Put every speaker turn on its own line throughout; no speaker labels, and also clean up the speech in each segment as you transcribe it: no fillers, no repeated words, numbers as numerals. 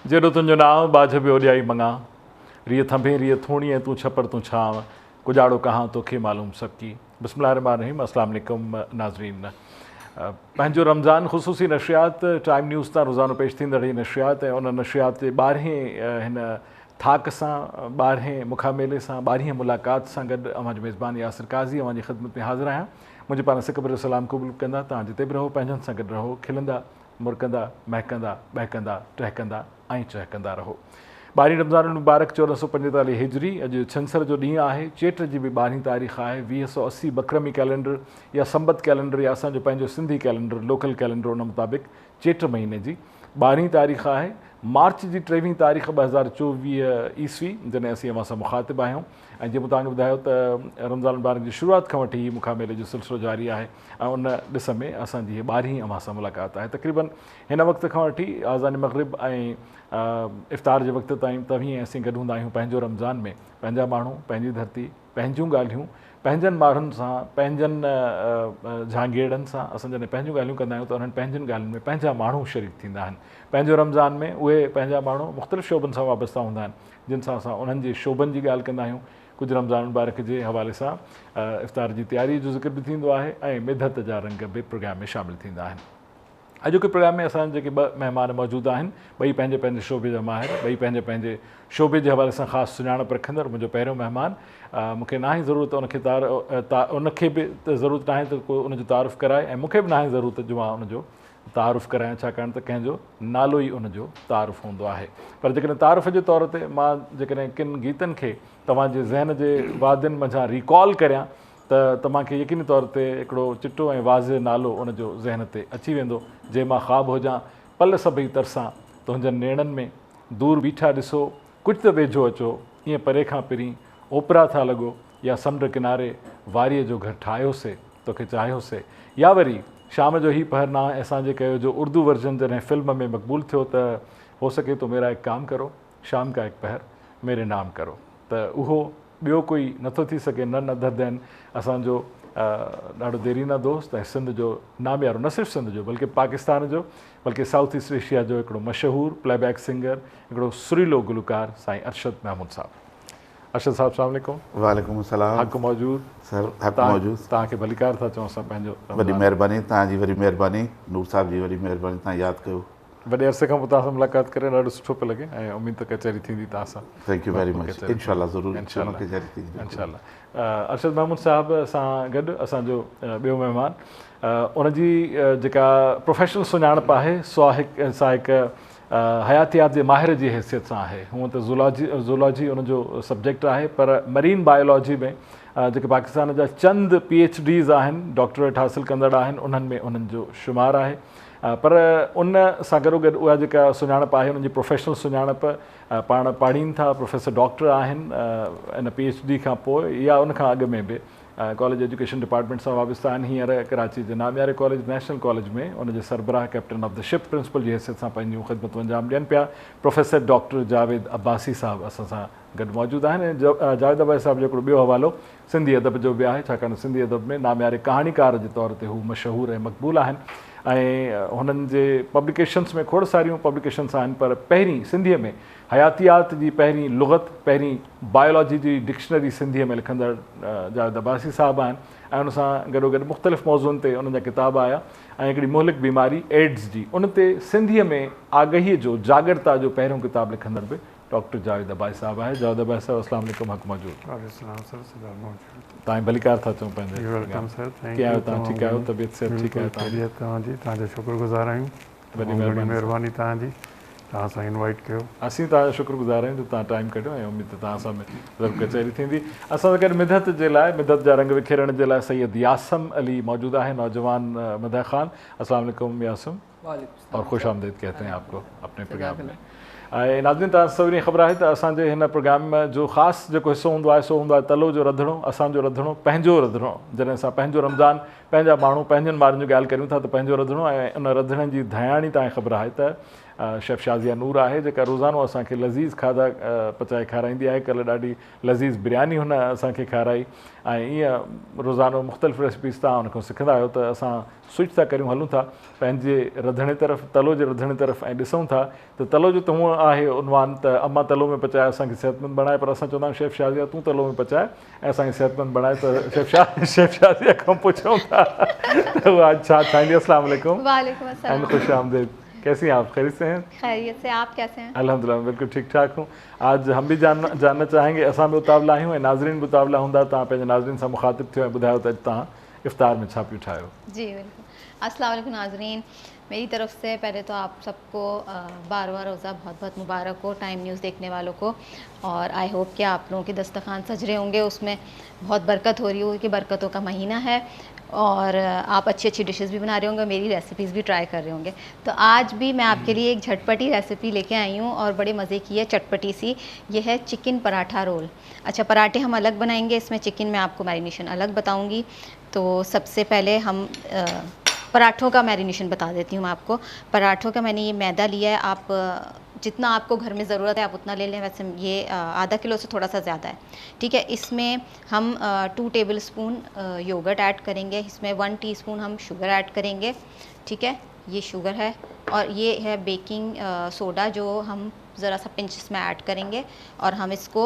जेॾो तुंहिंजो नाव बाझ ॿियो ॾियाई मङा रीअ थंभे रीअ थूणी ऐं तूं छपर तूं छांव कुजाड़ो कहां तोखे मालूम सबकी। बिस्मिल्लाहिर्रहमानिर्रहीम। अस्सलाम वालेकुम नाज़रीन। पंहिंजो रमज़ान ख़ुसूसी नशियात टाइम न्यूज़ तां रोज़ानो पेश थींदड़ नशियात ऐं उन नशियात जे 12हें हिन थाक सां 12हें मुखामेले सां 12हें मुलाक़ात सां गॾु अव्हांजो मेज़बान यासिर काज़ी अव्हांजी ख़िदमत में हाज़िर आहियां। मुंहिंजे पाण सिकबर सलाम क़बूल कंदा। तव्हां जिते बि रहो पंहिंजनि सां गॾु रहो, खिलंदा मुरकंदा महकंदा बहकंदा टहकंदा ऐं चहकंदा रहो। 12 रमज़ान मुबारक 1445 हिजरी। अॼु छंछर जो ॾींहुं आहे। चेट जी बि 12 तारीख़ आहे। 2080 बकरमी कैलेंडर या संबत कैलेंडर या असांजो पंहिंजो सिंधी कैलेंडर लोकल कैलेंडर उन मुताबिक़ चेट महीने जी 12 तारीख़ आहे। मार्च जी 23 तारीख़ 2024 ईस्वी जॾहिं असीं अव्हां सां मुखातिबु आहियूं। ऐं जीअं मूं तव्हांखे ॿुधायो त रमज़ान मुबारक जी शुरूआति खां वठी मुखामेले जो सिलसिलो जारी आहे ऐं उन ॾिस में असांजी हीअ 12वीं अव्हां सां मुलाक़ात आहे। तक़रीबन हिन वक़्त खां वठी आज़ान मग़रिब ऐं इफ़्तार जे वक़्त ताईं तव्हीं असीं गॾु हूंदा आहियूं पंहिंजो रमज़ान में। पंहिंजा माण्हू, पंहिंजी धरती, पंहिंजूं ॻाल्हियूं, पंहिंजनि माण्हुनि सां, पंहिंजनि झांगेड़नि सां असां जॾहिं पंहिंजूं ॻाल्हियूं कंदा आहियूं त उन्हनि पंहिंजनि ॻाल्हियुनि में पंहिंजा माण्हू शरीक थींदा आहिनि। पंहिंजो रमज़ान में उहे पंहिंजा माण्हू मुख़्तलिफ़ शोबनि सां वाबस्ता हूंदा आहिनि जिन सां असां उन्हनि जे शोबनि जी ॻाल्हि कंदा आहियूं। कुझु रमज़ान मुबारक जे हवाले सां इफ़्तार जी तयारी जो ज़िक्र बि थींदो आहे ऐं मिदत जा रंग बि प्रोग्राम में शामिलु थींदा आहिनि। अॼोके प्रोग्राम में असां जेके 2 महिमान मौजूदु आहिनि, ॿई पंहिंजे पंहिंजे शोबे जा माहिर, ॿई पंहिंजे पंहिंजे शोबे जे हवाले सां ख़ासि सुञाणप रखंदड़। मुंहिंजो पहिरियों महिमान, मूंखे नाहे ज़रूरत उनखे बि ज़रूरत नाहे त को उनजो तारुफ़ कराए ऐं मूंखे बि नाहे ज़रूरत जो मां उनजो तारुफ़ करायां, छाकाणि त कंहिंजो नालो ई उनजो तारुफ़ हूंदो आहे। पर जेकॾहिं तारुफ़ जे तौर ते मां जेकॾहिं किन गीतनि खे तव्हांजे ज़हन जे वादियुनि मंझां रिकॉल करियां त तव्हांखे यकीनी तौर ते हिकिड़ो चिटो ऐं वाज़े नालो उनजो ज़हन ते अची वेंदो। जंहिं मां ख़्वाबु हुजां पल सभई तरसां तुंहिंजनि नेणनि में दूर बीठा ॾिसो कुझु त वेझो अचो ईअं परे खां पहिरीं ओपरा था लॻो या समुंड किनारे वारीअ जो घरु ठाहियोसीं तोखे चाहियोसीं। या वरी शाम जो ई पहरना असांजे कयो जो उर्दू वर्जन जॾहिं फिल्म में मक़बूल थियो त हो सके तो मेरा एक काम करो शाम का एक पहर मेरे नाम करो। त उहो ॿियो कोई नथो थी सघे न दर्दैन असांजो ॾाढो देरीना दोस्त ऐं सिंध जो नामियारो, न सिर्फ़ु सिंध जो बल्कि पाकिस्तान जो बल्कि साउथ ईस्ट एशिया जो हिकिड़ो मशहूरु प्लेबैक सिंगर, हिकिड़ो सुरीलो गुलकार साईं अरशद महमूद साहब। अरशद साहब अस्सलाम वालेकुम।
वालेकुम अस्सलाम।
हक़ मौजूद
सर, हक़ मौजूद।
तव्हांखे भलीकार था चऊं असां पंहिंजो।
वॾी महिरबानी तव्हांजी, वॾी महिरबानी नूर साहब जी, वॾी महिरबानी तव्हां यादि कयो।
वॾे अरसे खां पोइ तव्हां सां मुलाक़ात करे ॾाढो सुठो पियो लॻे ऐं उमेद त कचहरी थींदी तव्हां सां।
Thank U very much. इंशाल्लाह ज़रूरु
इंशाल्लाह। अरशद महमूद साहब सां गॾु असांजो ॿियो महिमान, उनजी जेका प्रोफेशनल सुञाणप आहे सो हिकु हयातियात जे माहिर जी हैसियत सां आहे। हूअं त ज़ूलॉजी उनजो सब्जेक्ट आहे पर मरीन बायोलॉजी में जेके पाकिस्तान जा चंद PhDs आहिनि, डॉक्टरेट हासिलु कंदड़ आहिनि, उन्हनि में उन्हनि जो शुमारु आहे। पर उन सां गॾोगॾु उहा जेका सुञाणप आहे उनजी प्रोफेशनल सुञाणप पाण पाढ़ीनि था, प्रोफेसर डॉक्टर आहिनि इन PhD खां पोइ या उनखां अॻु में बि कॉलेज एजुकेशन डिपार्टमेंट सां वाबस्ता आहिनि। हींअर कराची जे नामियारे कॉलेज नेशनल कॉलेज में उनजे सरबराह captain of the ship principal जी हैसियत सां पंहिंजूं ख़िदमतूं अंजाम ॾियनि पिया। प्रोफेसर डॉक्टर जावेद अब्बासी साहब असां सां गॾु मौजूदु आहिनि। ऐं जावेद अब्बासी साहब जो हिकिड़ो ॿियो हवालो सिंधी अदब जो बि आहे, छाकाणि सिंधी अदब में नामियारे कहाणीकार जे तौर ते हू मशहूरु ऐं मक़बूल आहिनि ऐं हुननि जे पब्लिकेशन्स में खोड़ सारियूं पब्लिकेशन्स आहिनि। पर पहिरीं सिंधीअ में हयातियात जी पहिरीं लुग़त, पहिरीं बायोलॉजी जी डिक्शनरी सिंधीअ में लिखंदड़ जावेद अब्बासी साहब आहिनि ऐं उन सां गॾोगॾु मुख़्तलिफ़ मौज़ुअनि ते उन्हनि जा किताब आया ऐं हिकिड़ी मुहलिक बीमारी एड्स जी, उन ते सिंधीअ में आगहीअ जो जागरता जो पहिरियों किताबु लिखंदड़ बि डॉक्टर जावेद अब्बासी साहब आहे। जावेद अब्बासी साहब अस्सलाम वालेकुम। हक़ मौजूद। तव्हां भलीकार था चऊं पंहिंजे। कीअं आहियो तव्हां? ठीकु आहियो? तबियत सिहत ठीकु आहे
तव्हांजी? तव्हांजो शुक्रगुज़ार आहियूं।
वॾी
महिरबानी तव्हांजी, तव्हां सां इनवाइट कयो।
असीं तव्हांजो शुक्रगुज़ार आहियूं जो तव्हां टाइम कढियो ऐं उमेद त तव्हां सां ज़रूरु कचहरी थींदी। असां सां गॾु मिदत जे लाइ, मिदत जा रंग विखेरण जे लाइ सैयद यासम अली मौजूद आहे, नौजवान मदह ख़ान। अस्सलाम वालेकुम यासम और ख़ुश आमदीद कहते हैं आपको अपने प्रोग्राम में। ऐं नाज़रीन तव्हां सभिनी ख़बर आहे त असांजे हिन प्रोग्राम जो ख़ासि जेको हिसो हूंदो आहे सो हूंदो आहे तलो जो रंधिणो, असांजो रंधिणो, पंहिंजो रंधिणो। जॾहिं असां पंहिंजो रमज़ान, पंहिंजा माण्हू, पंहिंजनि ॿारनि जी ॻाल्हि करियूं था त पंहिंजो रंधिणो ऐं उन रंधिणे जी दयाणी तव्हांखे ख़बर आहे त शेफ़ शाज़िया नूर आहे जेका रोज़ानो असांखे लज़ीज़ खाधा पचाए खाराईंदी आहे। कल्ह ॾाढी लज़ीज़ बिरयानी हुन असांखे खाराई ऐं ईअं रोज़ानो मुख़्तलिफ़ रेसिपीज़ तव्हां हुन खां सिखंदा आहियो। त असां स्विच था करियूं, हलूं था पंहिंजे रंधिणे तरफ़, तलो जे रंधिणे तरफ़ ऐं ॾिसूं था त तलो जो त हूअं आहे उनवान त अम्मा तलो में पचाए असांखे सिहतमंद बणाए, पर असां चवंदा आहियूं शेफ़ शाज़िया तूं तलो में पचाए ऐं असांखे सिहतमंद बणाए। त शेफ़ शाज़िया खां पुछूं था त उहा अॼु छा ठाहींदी। अस्सलाम वालेकुम।
वालेकुम अस्सलाम।
खुश आमदीद। कैसी हैं आप? खैरियत से हैं?
खैरियत से, आप कैसे हैं?
अल्हम्दुलिल्लाह बिल्कुल ठीक ठाक हूँ। आज हम भी जानना चाहेंगे, असां भी उतावला आहियूं ऐं नाज़रीन भी उतावला हूंदा, तव्हां पंहिंजे नाज़रीन सां मुखातिब थियो ऐं ॿुधायो त अॼु तव्हां इफ़्तार में छा पियो ठाहियो।
जी बिल्कुल। अस्सलाम वालेकुम नाज़रीन, मेरी तरफ से पहले तो आप सबको 12वां रोज़ा बहुत बहुत मुबारक हो, टाइम न्यूज़ देखने वालों को। और आई होप कि आप लोगों के दस्तरखान सज रहे होंगे, उसमें बहुत बरकत हो रही होगी कि बरकतों का महीना है और आप अच्छी अच्छी डिशेस भी बना रहे होंगे, मेरी रेसिपीज़ भी ट्राई कर रहे होंगे। तो आज भी मैं आपके लिए एक झटपटी रेसिपी लेके आई हूँ और बड़े मज़े की है, चटपटी सी। ये है चिकन पराठा रोल। अच्छा, पराठे हम अलग बनाएंगे, इसमें चिकन में आपको मैरिनेशन अलग बताऊँगी। तो सबसे पहले हम पराठों का मैरिनेशन बता देती हूँ मैं आपको। पराठों का मैंने ये मैदा लिया है, आप जितना आपको घर में ज़रूरत है आप उतना ले लें। वैसे ये आधा किलो से थोड़ा सा ज़्यादा है, ठीक है। इसमें हम 2 टेबलस्पून योगर्ट ऐड करेंगे, इसमें 1 टीस्पून हम शुगर ऐड करेंगे, ठीक है। ये शुगर है और ये है बेकिंग सोडा जो हम ज़रा सा पिंच इसमें ऐड करेंगे और हम इसको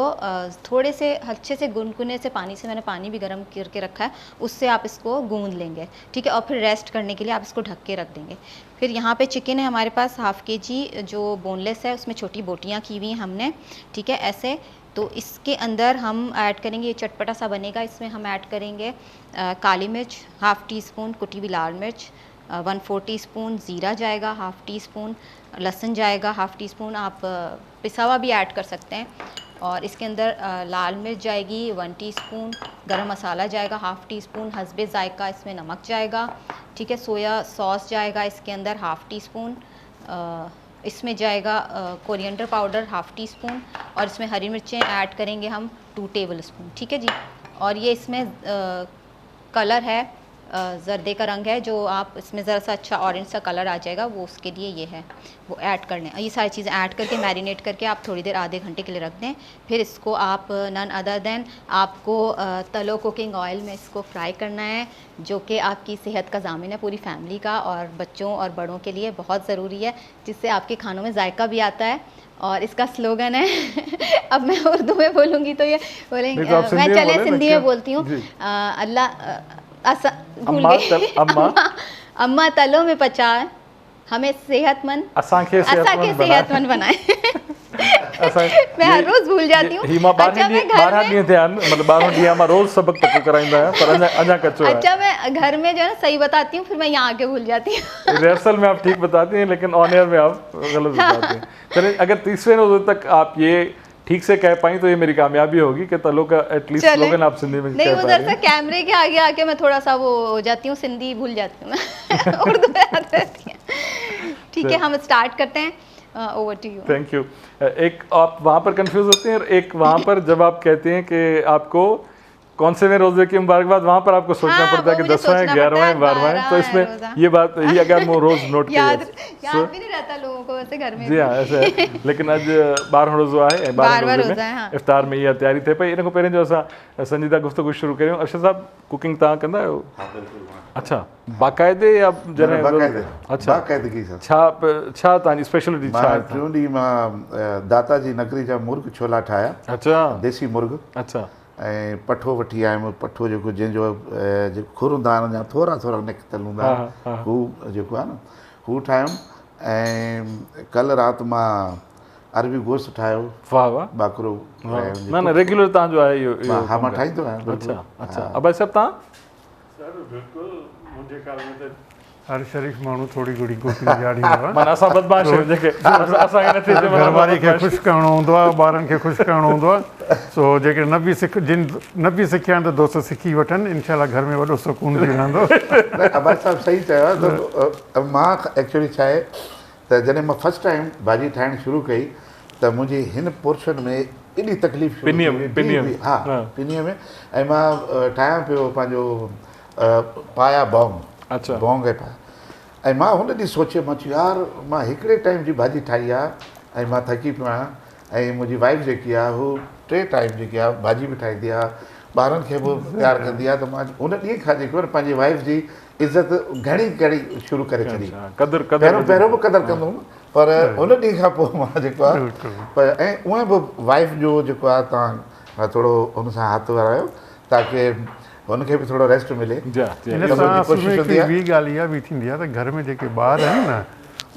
थोड़े से अच्छे से गुनगुने से पानी से, मैंने पानी भी गर्म करके रखा है, उससे आप इसको गूंद लेंगे, ठीक है। और फिर रेस्ट करने के लिए आप इसको ढक के रख देंगे। फिर यहाँ पे चिकन है हमारे पास हाफ़ kg जो बोनलेस है, उसमें छोटी बोटियाँ की हुई हैं हमने, ठीक है, ऐसे। तो इसके अंदर हम ऐड करेंगे, ये चटपटा सा बनेगा, इसमें हम ऐड करेंगे काली मिर्च हाफ़ टीस्पून, कुटी हुई लाल मिर्च 1/4 टीस्पून, ज़ीरा जाएगा हाफ़ टीस्पून, लहसुन जाएगा हाफ़ टीस्पून, आप पिसा हुआ भी ऐड कर सकते हैं। और इसके अंदर लाल मिर्च जाएगी 1 टीस्पून, गरम मसाला जाएगा हाफ़ टीस्पून, हस्बे ज़ायका इसमें नमक जाएगा, ठीक है। सोया सॉस जाएगा इसके अंदर हाफ़ टीस्पून, इसमें जाएगा कोरिएंडर पाउडर हाफ़ टीस्पून और इसमें हरी मिर्चें ऐड करेंगे हम 2 टेबलस्पून, ठीक है जी। और ये इसमें कलर है ज़र्दे का रंग है, जो आप इसमें ज़रा सा अच्छा ऑरेंज सा कलर आ जाएगा, वो उसके लिए ये है, वो ऐड करने। ये सारी चीज़ें ऐड करके मैरिनेट करके आप थोड़ी देर आधे घंटे के लिए रख दें। फिर इसको आप नन अदर देन आपको तलो कुकिंग ऑयल में इसको फ्राई करना है, जो कि आपकी सेहत का ज़ामिन है, पूरी फैमिली का और बच्चों और बड़ों के लिए बहुत ज़रूरी है, जिससे आपके खानों में जायका भी आता है। और इसका स्लोगन है अब मैं उर्दू में बोलूँगी तो ये बोलेंगे, मैं चले सिंधी में बोलती हूँ, भूल गई अम्मा तलो में पचाए हमें सेहतमंद, असांखे सेहतमंद बनाए मैं हर रोज़ भूल जाती हूँ।
अच्छा, मैं 12 ॾींहं थिया आहिनि, मतिलबु 12 ॾींहं मां रोज़ सबक़ पको कराईंदा आहियां, पर अञा कच्चो है।
अच्छा, मैं घर में जो है ना सही बताती हूँ, फिर मैं यहाँ आके भूल जाती हूँ।
रिहर्सल में आप ठीक बताती हैं, लेकिन ऑन एयर में आप गलत बताती हैं। चलिए, अगर तीसरे रोज़े तक आप ये ठीक से कह पाई तो ये मेरी कामयाबी होगी कि तलो का एटलीस्ट स्लोगन आप सिंधी में
नहीं, उधर से कैमरे के आगे आके मैं थोड़ा सा वो हो जाती हूँ, सिंधी भूल जाती हूँ मैं उर्दू में याद रहती है। ठीक है, हम स्टार्ट करते हैं। Over to you.
Thank you. एक आप वहाँ पर कंफ्यूज होते हैं और एक वहाँ पर जब आप कहते हैं कि आपको कौन से में रोजे की मुबारकबाद, वहाँ पर आपको सोचना पड़ता है कि 10वां, 11वां, 12वां। तो इसमें ये बात ये अगर मैं रोज नोट किया
याद भी नहीं रहता लोगों को वैसे घर में।
जी हाँ, ऐसे है। लेकिन अज 12 रोज़ो आहे, 12 रोज़े में इफ्तार में इहा तयारी थिए पई। इन खां पहिरियों जो असां संजीदा गुफ्तगू शुरू करियूं, अर्शद साहब कुकिंग तव्हां कंदा आहियो? अच्छा, बाक़ाइदे या जॾहिं? अच्छा,
बाक़ाइदगी सां।
छा तव्हांजी स्पेशलिटी छा आहे?
टियों ॾींहुं मां दाता जी नगरी जा मुर्ग छोला ठाहिया।
अच्छा,
देसी मुर्ग।
अच्छा।
ऐं पठो वठी आयुमि, पठो जेको जंहिंजो जेको खुर हूंदा आहिनि या थोरा थोरा निकितल हूंदा आहिनि, हू जेको आहे न हू ठाहियुमि। ऐं कल्ह राति मां अरबी गोश्त ठाहियो।
वाह वाह,
बाकरो।
न रेगुलर तव्हांजो आहे इहो?
हा, मां ठाहींदो आहियां।
अच्छा अच्छा। अब सभु तव्हां?
सर बिल्कुलु, मुंहिंजे ख्याल में त हर शरीफ़ माण्हू थोरी घणी कुकिंग ॼाणींदो आहे।
माना असां बदमाश आहियूं जेके असांखे नथी अचे,
घरवारी खे ख़ुशि करिणो हूंदो आहे, ॿारनि खे ख़ुशि करिणो हूंदो आहे। सो जेके न बि सिखिया आहिनि त दोस्त सिखी वठनि, इनशाला घर में वॾो सुकून बि रहंदो।
अबाज साहिबु सही चयो आहे। त मां एक्चुअली छा आहे त जॾहिं मां फस्ट टाइम भाॼी ठाहिणु शुरू कई त मुंहिंजी हिन पोर्शन में एॾी तकलीफ़
पिनीअ
में। ऐं मां ठाहियां पियो पंहिंजो पाया बॉंग।
अच्छा,
बॉंग ऐं पाया। ऐं मां हुन ॾींहुं सोचियो, मां चयो यार मां हिकिड़े टाइम जी भाॼी ठाही आहे ऐं मां थकी पियो आहियां, ऐं मुंहिंजी वाइफ जेकी आहे हू 3 टाइम जेकी आहे भाॼी बि ठाहींदी आहे, ॿारनि खे बि तयारु कंदी आहे। त मां हुन ॾींहं खां जेको आहे पंहिंजी वाइफ जी इज़त घणी घणी शुरू करे छॾी। पहिरियों बि क़दुरु कंदुमि, पर हुन ॾींहं खां पोइ मां जेको आहे पर ऐं उहा बि वाइफ जो जेको आहे तव्हां थोरो हुन सां हथु वरायो ताकी हुनखे बि थोरो रेस्ट मिले।
हिन सां ॿी ॻाल्हि इहा बि थींदी आहे त घर में जेके ॿार आहिनि न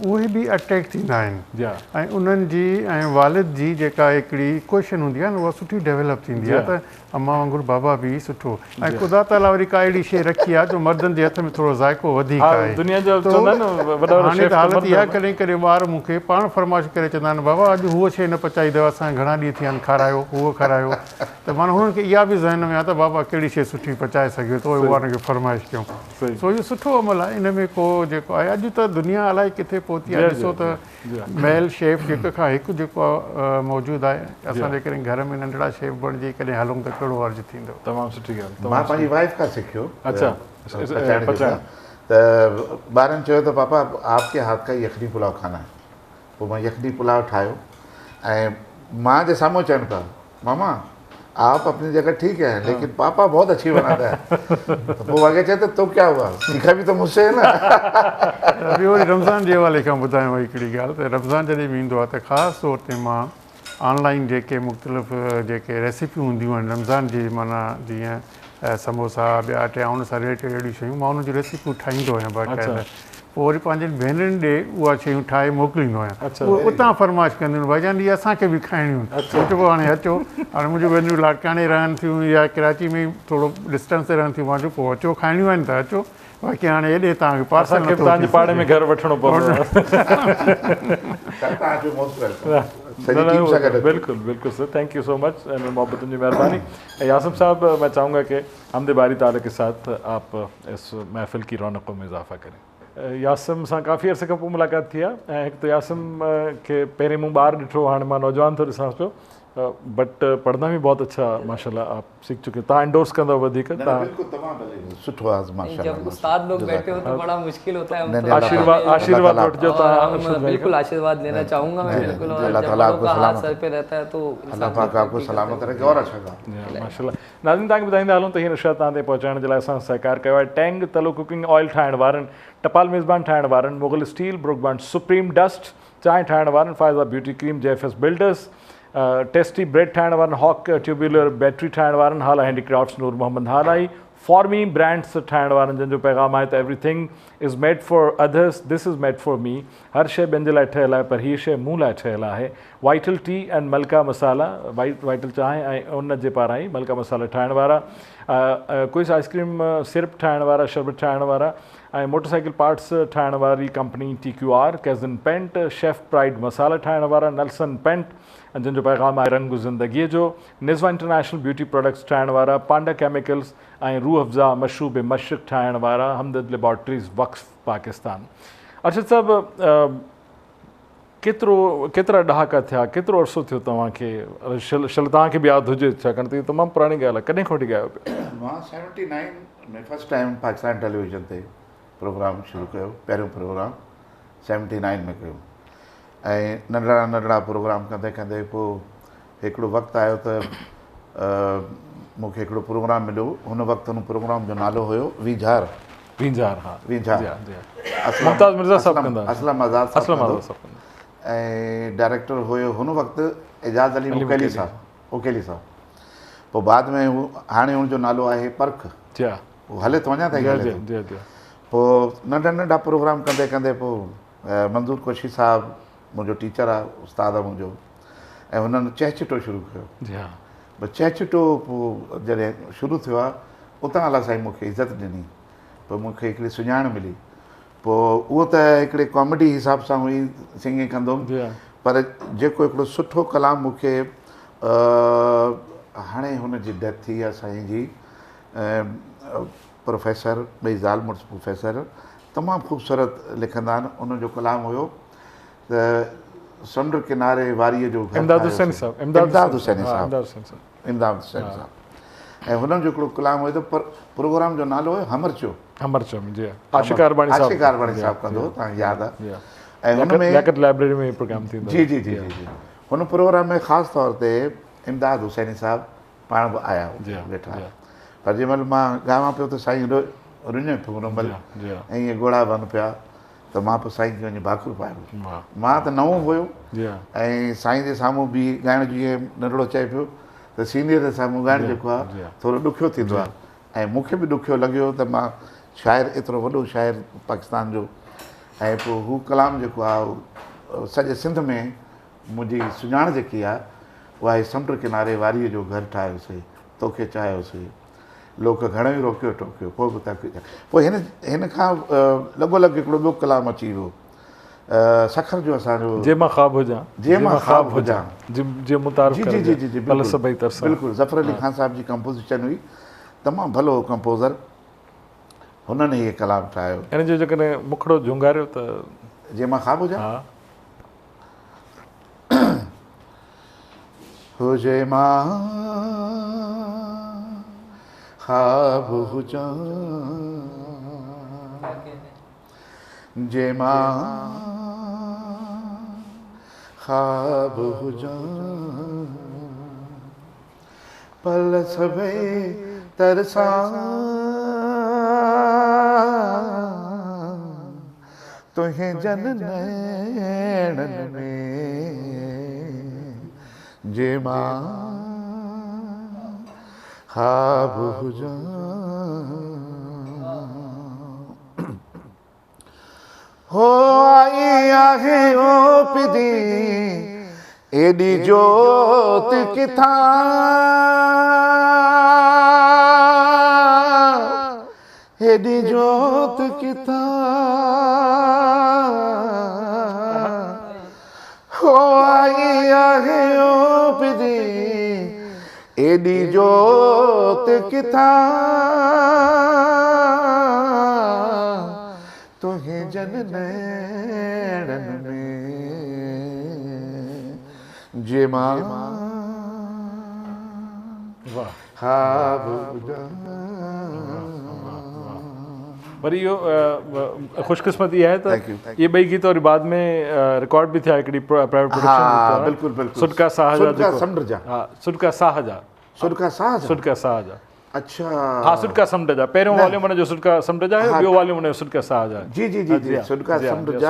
उहे बि अटैक थींदा आहिनि ऐं उन्हनि जी ऐं वालिद जी जेका हिकिड़ी इक्वेशन हूंदी आहे न उहा सुठी डेवलप थींदी आहे त अम्मा वांगुरु बाबा बि सुठो। ऐं ख़ुदा ताला वरी का अहिड़ी शइ रखी आहे जो मर्दनि जे हथ में थोरो ज़ाइक़ो वधीक आहे। हाणे त हालत इहा कॾहिं कॾहिं ॿार मूंखे पाण फरमाइश करे चवंदा आहिनि बाबा अॼु हूअ शइ न पचाई अथव, असां घणा ॾींहं थिया आहिनि खारायो, उहो खारायो। त माना हुननि खे इहा बि ज़हन में आहे त बाबा कहिड़ी शइ सुठी पचाए सघे थो, उहा हुनखे फरमाइश कयूं। सो इहो सुठो अमल आहे, इन में को जेको आहे अॼु त दुनिया अलाए किथे पहुती आहे। ॾिसो त मेल शेफ हिक खां हिकु जेको आहे मौजूदु आहे। असां जेकॾहिं घर में नंढड़ा शेफ बणिजी कॾहिं हलूं त कहिड़ो अर्ज़ु थींदो।
तमामु सुठी ॻाल्हि।
मां पंहिंजी वाइफ खां सिखियो।
अच्छा
त ॿारनि चयो त पापा आपके हाथ का यखनी पुलाव खाना है। पोइ मां यखनी पुलाव ठाहियो ऐं मां जे साम्हूं चवनि पिया मामा आप अपनी जगह ठीक है लेकिन पापा बहुत अच्छी बनाता है। तो पोइ वॻे चए त तो क्या हुआ, सीखा बि त मुझसे है न।
ॿियो वरी रमज़ान जे हवाले खां ॿुधायांव हिकिड़ी ॻाल्हि त रमज़ान जॾहिं बि ईंदो आहे त ख़ासि तौर ते मां ऑनलाइन जेके मुख़्तलिफ़ जेके रेसिपियूं हूंदियूं आहिनि रमज़ान जी, माना जीअं समोसा ॿिया टिया उन सां रिलेटेड अहिड़ियूं शयूं मां उन जूं रेसिपियूं ठाहींदो आहियां बाक़ाइदा। पोइ वरी पंहिंजनि भेनरुनि ॾे उहा शयूं ठाहे मोकिलींदो आहियां। उहे उतां फरमाइश कंदियूं आहिनि भाईजान इहे असांखे बि खाइणियूं आहिनि। चइबो हाणे अचो, हाणे मुंहिंजूं भेनरूं लाड़काणे रहनि थियूं या कराची में थोरो डिस्टेंस ते रहनि थियूं, मां चयो पोइ अचो खाइणियूं आहिनि त अचो, बाक़ी हाणे हेॾे तव्हांखे पार्सल
तव्हांजे पाड़े में घर वठिणो पवंदो। बिल्कुलु बिल्कुलु sir, thank you so much मोहब्बतुनि जी महिरबानी। यासिम साहब मैं चाहूँगा कि हमदे बारी ताला के साथ आप इस महफिल की रौनकों में इजाफा करें। यासिम सां काफ़ी अर्से खां पोइ मुलाक़ात थी आहे ऐं हिकु त यासिम खे पहिरें मूं ॿार ॾिठो, हाणे मां नौजवान थो ॾिसां पियो, बट पढ़ना भी बहुत अच्छा माशाल्लाह आप सीख चुके। तव्हां इंडोर्स कंदो वधीक
सुठो आहे माशाल्लाह।
जब उस्ताद लोग बैठे हो तो बड़ा मुश्किल होता है।
आशीर्वाद वठिजो तव्हां।
बिल्कुल आशीर्वाद लेना चाहूँगा मैं, बिल्कुल।
अल्लाह ताला आपको सलामत
सर पे रहता है तो
अल्लाह पाक आपको सलामत रखे और अच्छा
माशाल्लाह। नाज़रीन तव्हांखे ॿुधाईंदा हलूं त हीअ नशा तव्हां ताईं पहुचाइण जे लाइ असां सहकार कयो आहे टैंग तलो कुकिंग ऑयल ठाहिण वारनि, टपाल मेज़बान ठाहिण वारनि, मुग़ल स्टील, ब्रुकबांड सुप्रीम डस्ट चांहि ठाहिण वारनि, Faiza beauty cream, JFS builders, tasty bread ठाहिण वारनि, हॉक ट्यूब्यूलर बैटरी ठाहिण वारनि, हाला हैंडीक्राफ्ट्स नूर मोहम्मद हालाई, फॉर्मी ब्रांड्स ठाहिण वारनि जंहिंजो पैगाम आहे त everything is made for others, this is made for me. हर शइ ॿियनि जे लाइ ठहियलु आहे पर हीअ शइ मूं लाइ ठहियलु आहे। वाइटल टी एंड मलका मसाला, वाइटल चांहि ऐं उन जे पारां ई मलका मसाला ठाहिण वारा, क्विस आइसक्रीम सिरप ठाहिण वारा, शरबत ठाहिण वारा ऐं मोटरसाइकिल पार्ट्स ठाहिण वारी company TQR, Kaizen paint, chef pride masala ठाहिण वारा, नल्सन पेंट जंहिंजो पैगाम आहे रंग ज़िंदगीअ जो, निज़वा इंटरनेशनल ब्यूटी प्रोडक्ट्स ठाहिण वारा, पांडा केमिकल्स ऐं रूह अफ़ज़ा मशरूब मशरक़ ठाहिण वारा, हमदर्द लेबॉर्ट्रीज़ वक्फ पाकिस्तान। अर्शद साहब केतिरा ॾहाका थिया, केतिरो अरसो थियो तव्हांखे, तव्हांखे बि यादि हुजे छाकाणि त इहो तमामु पुराणी ॻाल्हि आहे, कॾहिं खां वठी ॻायो पिया?
मां 79 में फस्ट टाइम पाकिस्तान टेलीविज़न ते प्रोग्राम शुरू कयो, पहिरियों प्रोग्राम 79 में कयो ऐं नंढड़ा नंढड़ा प्रोग्राम कंदे कंदे पोइ हिकिड़ो वक़्तु आयो त मूंखे हिकिड़ो प्रोग्राम मिलियो। हुन वक़्तु हुन प्रोग्राम जो नालो हुयो वींझार।
मुमताज़ मिर्ज़ा साहब कंदा,
असलम आज़ाद साहब ऐं डायरेक्टर हुयो हुन वक़्तु एजाज़ अली मुकेली साहब। पोइ बाद में हू हाणे हुनजो नालो आहे परख, उहो हले थो वञा त पोइ नंढा नंढा प्रोग्राम कंदे कंदे पोइ मंज़ूर कोशी साहब मुंहिंजो टीचर आहे, उस्ताद आहे मुंहिंजो, ऐं हुननि चहचिटो शुरू कयो। बस चहचिटो पोइ जॾहिं शुरू थियो आहे उतां अलाह साईं मूंखे इज़त ॾिनी, पोइ मूंखे हिकिड़ी सुञाण मिली। पोइ उहो त हिकिड़े कॉमेडी हिसाब सां हुई, सिंगिंग कंदुमि, पर जेको हिकिड़ो सुठो कलाम मूंखे हाणे हुनजी डेथ थी आहे साईं जी, प्रोफेसर, ॿई ज़ाल मुड़ुसु प्रोफेसर, तमामु ख़ूबसूरत लिखंदा आहिनि। उनजो कलाम हुयो त समुंड किनारे वारीअ जो इमदाद हुसैनी साहब। ऐं हुननि जो हिकिड़ो कलाम हुयो त प्रोग्राम जो नालो हुयो हमर चो
जी आशिक़ अरबाणी साहब
आशिक़ अरबाणी साहब कंदो, तव्हांखे यादि आहे। ऐं हुन में
लियाकत लाइब्रेरी में प्रोग्राम थींदो।
जी जी जी जी हुन प्रोग्राम में ख़ासि तौर ते इमदाद हुसैनी साहब पाण बि आया वेठा। पर जंहिं महिल मां ॻायां पियो त साईं रुञे पियो हुन महिल ऐं ईअं घोड़ा बनि पिया त मां पोइ साईं खे वञी भाकुर पायो। मां त नओं हुयो ऐं साईं जे साम्हूं बि ॻाइण जीअं नंढड़ो चए पियो त सीनियर जे साम्हूं ॻाइणु जेको आहे थोरो ॾुखियो थींदो आहे ऐं मूंखे बि ॾुखियो लॻियो त मां शाइर एतिरो वॾो शाइर पाकिस्तान जो ऐं पोइ हू कलाम जेको आहे सॼे सिंध में मुंहिंजी सुञाण जेकी आहे उहा आहे समुंड किनारे वारीअ जो घरु ठाहियोसीं तोखे चाहियोसीं लोक घणो ई रोकियो टोकियो पोइ बि तक पोइ हिन खां लॻोलॻि हिकिड़ो ॿियो कलाम अची वियो सखर जो असांजो
जे मां ख़्वाब हुजां
जे मां ख़्वाब हुजां
जे मुतारिफ़
जी जी जी जी
पल सभई तरसा
बिल्कुलु ज़फ़र अली ख़ान साहिब जी कंपोज़िशन हुई, तमामु भलो कंपोज़र, हुननि इहे कलाम ठाहियो।
हिन जो जेकॾहिं मुखड़ो झुंगारियो त
जे मां ख़्वाब हुजां हुजे मां ख़्वाब हुजां जे मां ख़्वाब हुजां पल सभई तरसां तुंहिंजे जन नैणनि में जे मां ख़्वाब हुजां हो आई आहे ओ पिदी एॾी जोत किथां एॾी जोत किथां हो आई आहे ओ पिदी एॾी जोत किथां तुंहिंजे जन नैणनि में जे मां ख़्वाब हुजां।
वरी इहो ख़ुशकिस्मती आहे त इहे ॿई गीत वरी बाद में रिकॉर्ड बि थिया हिकिड़ी प्राइवेट प्रोडक्शन।
बिल्कुलु बिल्कुलु
सुडका साह जा
समुंड जा
सुडका साह जा सुडका साह जा
अच्छा
हाँ सुडका समुंड जा पहिरियों वॉल्यूम हुन जो सुडका समुंड जा आहे, ॿियो वॉल्यूम हुन जो सुडका साह जा।
जी जी जी जी सुडका समुंड जा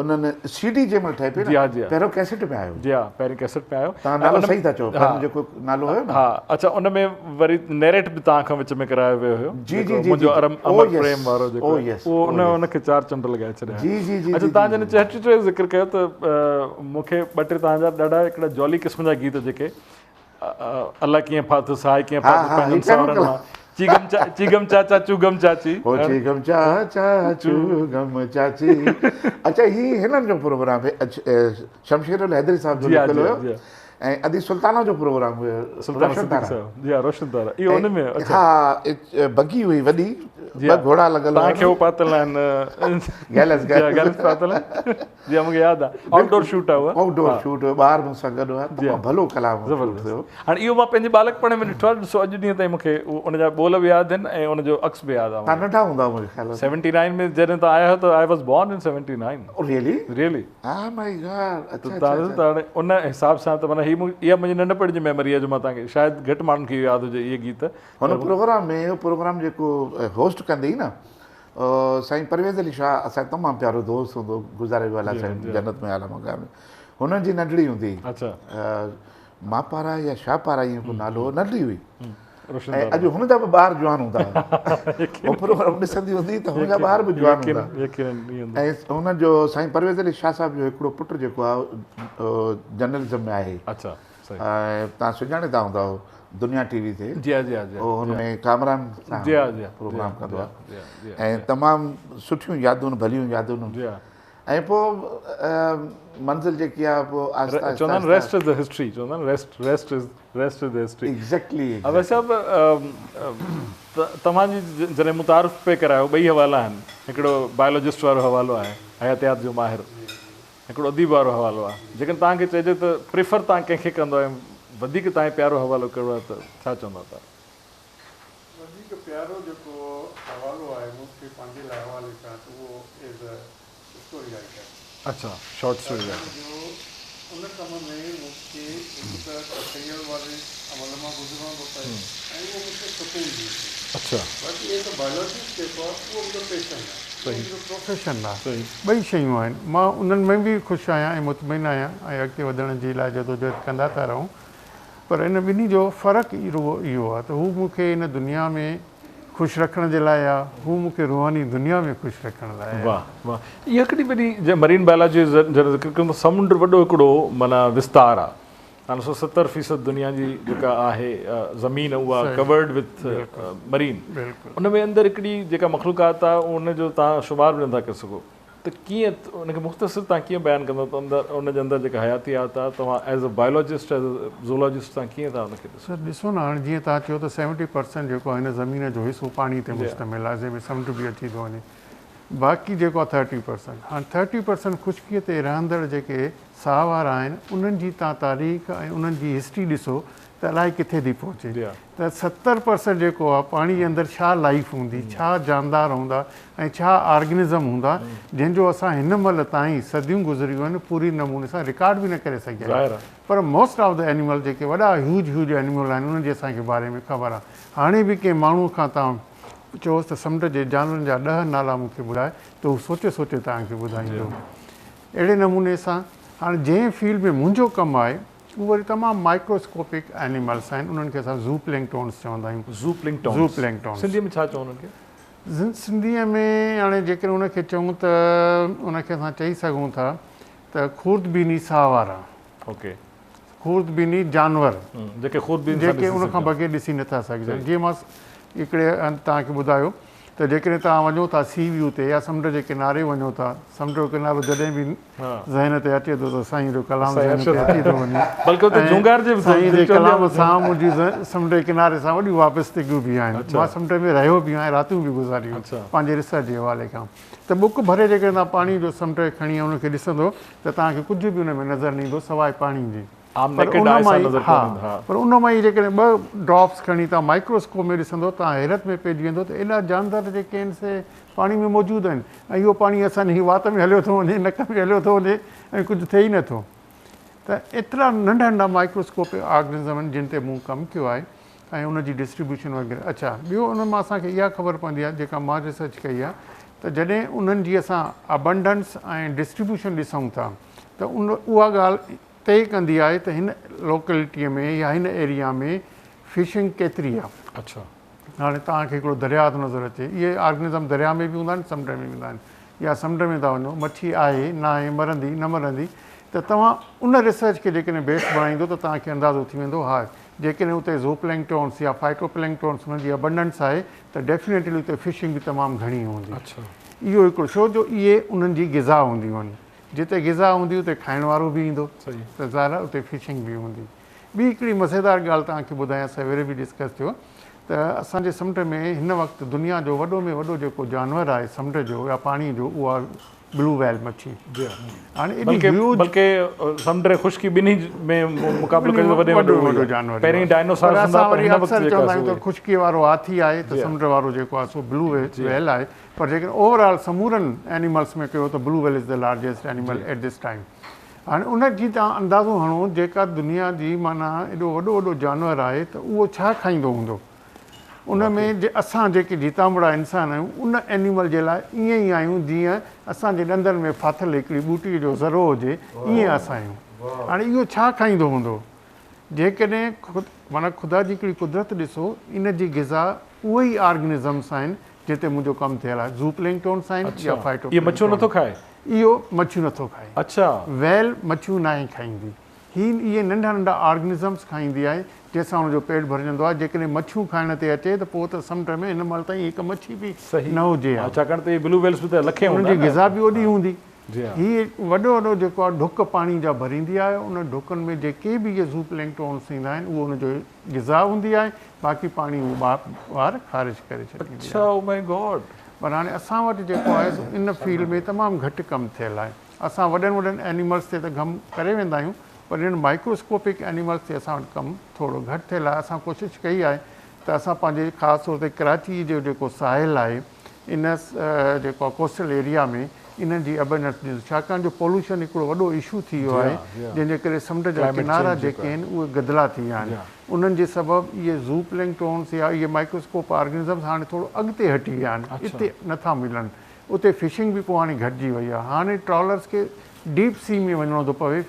उन्हनि सीडी जंहिं महिल ठहे पई
जी हा जी
पहिरियों कैसेट में आयो।
जी हा पहिरीं कैसेट में आयो।
तव्हां नालो सही था चओ, जेको नालो हुयो
हा अच्छा उन में वरी नैरेट बि तव्हां खां विच में करायो वियो हुयो।
जी जी जी
मुंहिंजो अमर प्रेम वारो जेको उहो उनखे 4 चंड लॻाए छॾिया।
जी जी जी
अच्छा तव्हां जॾहिं चहटी जो ज़िक्र कयो त मूंखे 2-3 तव्हांजा ॾाढा हिकिड़ा जॉली क़िस्म जा गीत जेके अल्लाह कीअं फाथो साई कीअं फाथो पंहिंजनि सावरनि मां चीगम चाचा चूगम चाची
हो चीगम चाचा चूगम चाची। अच्छा ही हिननि जो प्रोग्राम शमशेर अल हैदरी साहब जो लिखियलु हुयो ऐं अदी सुल्ताना जो प्रोग्राम हुयो
रोशन तारा इहो हुन में
हा बगी हुई वॾी ॿ घोड़ा लॻल
तव्हांखे उहो पातल आहिनि गैलस पातल जी मूंखे यादि आहे आउटडोर शूट आहे उहा
आउटडोर शूट ॿार मूंसां गॾु आहे भलो कलाम
थियो। हाणे इहो मां पंहिंजे बालकपण में ॾिठो आहे, ॾिसो अॼु ॾींहं ताईं मूंखे उनजा ॿोल बि यादि आहिनि ऐं उनजो अक्स बि यादि आहे।
तव्हां नंढा हूंदा मुंहिंजे ख़्याल
79 में जॾहिं तव्हां आया त I was born in 79
really हा माय गॉड।
त उन हिसाब सां त माना इहा मुंहिंजी नंढपण जी मेमोरी आहे जो मां तव्हांखे शायदि घटि माण्हुनि खे यादि हुजे इहे गीत।
हुन प्रोग्राम में इहो प्रोग्राम जेको होस्ट कंदी न साईं परवेज़ अली शाह असांजो तमामु प्यारो दोस्त हूंदो, गुज़ारे वियो आहे साईं जन्नत में आला मकाम में। हुननि जी नंढड़ी हूंदी मापारा या शाहपारा ईअं को नालो नंढड़ी हुई ऐं अॼु हुनजा बि ॿार जवान हूंदा हुआ। प्रोग्राम ॾिसंदी हूंदी त हुनजा ॿार बि जवान हूंदा। ऐं हुनजो साईं परवेज़ अली शाह साहिब जो हिकिड़ो पुटु जेको आहे जर्नलिज़म में आहे ऐं तव्हां सुञाणे था हूंदा दुनिया टीवी ते हुनमें कामरान प्रोग्राम कंदो आहे ऐं तमामु सुठियूं यादूं भलियूं यादूं ऐं पोइ मंज़िल जेकी आहे पोइ
रेस्ट इज़ द हिस्ट्री चवंदा आहिनि rest is the history exactly. वैसे तव्हांजी जॾहिं मुतारिफ़ पे करायो ॿई हवाला आहिनि, हिकिड़ो बायोलॉजिस्ट वारो हवालो आहे हयातियात जो माहिर, हिकिड़ो अदीब वारो हवालो आहे। जेकॾहिं तव्हांखे चइजे त प्रिफर तव्हां कंहिंखे कंदो वधीक तव्हांखे प्यारो हवालो कहिड़ो आहे त छा चवंदा तव्हां?
वधीक प्यारो जेको हवालो आहे मूंखे पंहिंजे लाइ हवाले कयां त उहो इज़ अ स्टोरी राइटर।
अच्छा, शॉर्ट स्टोरी राइटर।
जो उन कम में मूंखे हिकु त तख़यल वारे अमल मां गुज़रणो थो पए ऐं उहो मूंखे सुकून ॾिए।
अच्छा,
बाक़ी हिकु बायोलॉजिस्ट जेको आहे उहो मुंहिंजो पैशन आहे,
सही,
प्रोफेशन आहे। ॿई शयूं आहिनि। मां उन्हनि में बि ख़ुशि आहियां ऐं मुतमिन आहियां ऐं अॻिते वधण जे लाइ जदोजहद कंदा था रहूं। पर इन ॿिन्ही जो फ़र्क़ु इहो आहे त हू मूंखे इन दुनिया में ख़ुशि रखण जे लाइ आहे, हू मूंखे रूहानी दुनिया में ख़ुशि रखण लाइ आहे।
वाह वाह, इहा हिकिड़ी वॾी जे मरीन बायोलॉजी जॾहिं ज़िक्र कयूं त समुंड वॾो हिकिड़ो माना विस्तार आहे। हाणे 170% दुनिया जी जेका आहे ज़मीन उहा कवर्ड विथ मरीन, उन में अंदरि हिकिड़ी जेका मख़लूक़ात आहे उनजो तव्हां शुमार बि नथा करे सघो। त कीअं उनखे मुख़्तसिर तव्हां कीअं बयानु कंदव त अंदरि उनजे अंदरि जेका हयातियात आहे तव्हां as a biologist as a zoologist तव्हां कीअं था उनखे ॾिसो?
सर ॾिसो न, हाणे जीअं तव्हां चयो त 70% जेको आहे हिन ज़मीन जो हिसो पाणी ते मुश्तमिल आहे, जंहिंमें समुंड बि अची थो वञे। बाक़ी जेको आहे 30%, हाणे 30% ख़ुश्कीअ ते रहंदड़ जेके साह वारा आहिनि उन्हनि जी तव्हां तारीख़ ऐं उन्हनि जी हिस्ट्री ॾिसो त अलाए किथे थी पहुचे। त 70% जेको आहे पाणी जे अंदरि छा लाइफ हूंदी, छा जानदार हूंदा ऐं छा ऑर्गेनिज़म हूंदा जंहिंजो असां हिन महिल ताईं सदियूं गुज़रियूं आहिनि पूरी नमूने सां रिकॉर्ड बि न करे सघिया आहियूं। पर मोस्ट ऑफ द एनिमल जेके वॾा ह्यूज एनिमल आहिनि उन्हनि जे असांखे बारे में ख़बर आहे। हाणे बि कंहिं माण्हू खां तव्हां चयोसि त समुंड जे जानवरनि जा 10 नाला मूंखे ॿुधाए त हू सोचे तव्हांखे ॿुधाईंदो। अहिड़े नमूने सां हाणे जंहिं फील्ड में मुंहिंजो कमु आहे उहे वरी तमामु माइक्रोस्कोपिक एनिमल्स आहिनि, उन्हनि खे असां ज़ू प्लैंक्टॉन्स चवंदा आहियूं। ज़ू प्लैंक्टॉन्स
सिंधीअ में छा चवंदा आहिनि?
सिंधीअ में हाणे जेकर उनखे चऊं त उनखे असां चई सघूं था त खूर्दबीनी साह वारा।
ओके,
खूर्दबीनी जानवर
जेके
उनखां बग़ैर ॾिसी नथा सघजनि। जीअं मां हिकिड़े तव्हांखे ॿुधायो त जेकॾहिं तव्हां वञो था सी व्यू ते या समुंड जे किनारे वञो था, समुंड जो किनारो जॾहिं बि ज़हन ते अचे थो त साईं जो कलाम ज़हन ते अची थो वञे। साईं जे कलाम सां मुंहिंजी समुंड जे किनारे सां वॾियूं वाबस्तगियूं बि आहिनि। मां समुंड में रहियो बि आहियां, रातियूं बि गुज़ारियूं पंहिंजे रिसर्च जे हवाले खां। त बुक भरे जेकॾहिं तव्हां पाणी जो समुंड खे खणी उनखे ॾिसंदो त तव्हांखे कुझु बि उन में नज़र न ईंदो सवाइ पाणी जी। पर उन मां ई जेकॾहिं 2 ड्रॉप्स खणी तव्हां माइक्रोस्कोप में ॾिसंदो तव्हां हैरत में पइजी वेंदो त एॾा जानवर जेके आहिनि से पाणी में मौजूदु आहिनि ऐं इहो पाणी असांजी वात में हलियो थो वञे, नक में हलियो थो वञे ऐं कुझु थिए ई नथो। त एतिरा नंढा माइक्रोस्कोपिक ऑर्गेनिज़म आहिनि जिन ते मूं कमु कयो आहे ऐं उनजी डिस्ट्रीब्यूशन वग़ैरह। अच्छा, ॿियो उन मां असांखे इहा ख़बर पवंदी आहे जेका मां रिसर्च कई आहे त जॾहिं उन्हनि जी असां अबंडेंस ऐं डिस्ट्रीब्यूशन ॾिसूं था त उहा ॻाल्हि तय कंदी आहे त हिन लोकेलिटीअ में या हिन एरिया में फिशिंग केतिरी आहे।
अच्छा,
हाणे तव्हांखे हिकिड़ो दरिया थो नज़र अचे, इहे ऑर्गेनिज़म दरिया में बि हूंदा आहिनि, समुंड में बि हूंदा आहिनि। या समुंड में था वञो, मच्छी आहे न आहे, मरंदी न मरंदी, त तव्हां उन रिसर्च खे जेकॾहिं बेस बणाईंदो त तव्हांखे अंदाज़ो थी वेंदो हा जेकॾहिं उते ज़ूप्लैंक्टॉन्स या फाइटोप्लैंक्टॉन्स हुननि जी अबंडेंस आहे त डेफिनेटली उते फिशिंग बि तमामु घणी हूंदी। इहो हिकिड़ो छो जो इहे उन्हनि जी ग़िज़ा हूंदियूं आहिनि। जिते ग़िज़ा हूंदी उते खाइण वारो बि ईंदो त ज़ाहिर उते फिशिंग बि हूंदी। ॿी हिकिड़ी मज़ेदार ॻाल्हि तव्हांखे ॿुधायां, सवेरे बि डिस्कस थियो त असांजे समुंड में हिन वक़्तु दुनिया जो वॾो में वॾो जेको जानवर आहे समुंड जो या पाणी जो उहा ब्लू व्हेल मच्छी। हाणे
समुंड ख़ुश्की ॿिन्ही में मुक़ाबिलो वॾो जानवर। पहिरीं डायनासोर
असां वरी अक्सर चवंदा आहियूं त ख़ुश्कीअ वारो हाथी आहे त समुंड वारो जेको आहे सो ब्लू व्हेल आहे। पर जेकॾहिं ओवरऑल समूरनि एनिमल्स में कयो त blue whale is the largest animal at this time. हाणे उनजी तव्हां अंदाज़ो हणो जेका दुनिया जी माना एॾो वॾो जानवर आहे त उहो छा खाईंदो हूंदो। उन में असां जेके जीतामुड़ा इंसान आहियूं उन एनिमल जे लाइ ईअं ई आहियूं जीअं असांजे ॾंदनि में फाथल हिकिड़ी ॿूटी जो ज़रो हुजे ईअं असां आहियूं। हाणे इहो छा खाईंदो हूंदो जेकॾहिं माना ख़ुदा जी हिकिड़ी कुदरत ॾिसो, इन जी ग़िज़ा उहे ई ऑर्गेनिज़म्स आहिनि जिते मुंहिंजो कमु थियल आहे। ज़ूप्लैंक्टॉन्स आहिनि या फाइटो।
इहो मच्छियूं नथो खाए?
इहो मच्छियूं नथो खाए।
अच्छा,
व्हेल मच्छियूं न आहे खाईंदी, इहे नंढा ऑर्गेनिज़म्स खाईंदी आहे जंहिंसां हुनजो पेट भरिजंदो आहे। जेकॾहिं मच्छियूं खाइण ते अचे त पोइ त समुंड में हिन महिल ताईं हिकु मच्छी बि न हुजे,
छाकाणि त ब्लू व्हेल्स बि त लखे
हुनजी ग़िज़ा बि ओॾी हूंदी। हीअ वॾो जेको आहे ढुक पाणी जा भरींदी आहे, उन ढुकनि में जेके बि इहे ज़ूप्लैंक्टॉन्स ईंदा आहिनि उहो हुनजो ग़िज़ा हूंदी आहे, बाक़ी पाणी उहो ॿाहिरि ख़ारिज करे छॾींदी आहे। पर हाणे असां वटि जेको आहे इन फील्ड में तमामु घटि कमु थियल आहे। असां वॾनि एनिमल्स ते त कमु करे वेंदा आहियूं, पर पर इन माइक्रोस्कोपिक एनिमल्स ते असां वटि कमु थोरो घटि थियल आहे। असां कोशिशि कई आहे त असां पंहिंजे ख़ासि तौर ते कराची जो जेको साहिल आहे इन जेको कोस्टल एरिया में इन्हनि जी अबेंडेंस ॾिसूं, छाकाणि जो पॉल्यूशन हिकिड़ो वॾो इशू थी वियो आहे जंहिंजे करे समुंड जा किनारा जेके आहिनि उहे गदिला थी विया आहिनि। उन्हनि जे सबबु इहे ज़ू प्लैंक्टॉन्स या इहे माइक्रोस्कोप ऑर्गेनिज़म्स हाणे थोरो अॻिते हटी विया आहिनि, हिते नथा मिलनि। उते फिशिंग बि पोइ हाणे घटिजी वई आहे। हाणे ट्रॉलर्स खे डीप सी में वञिणो थो पवे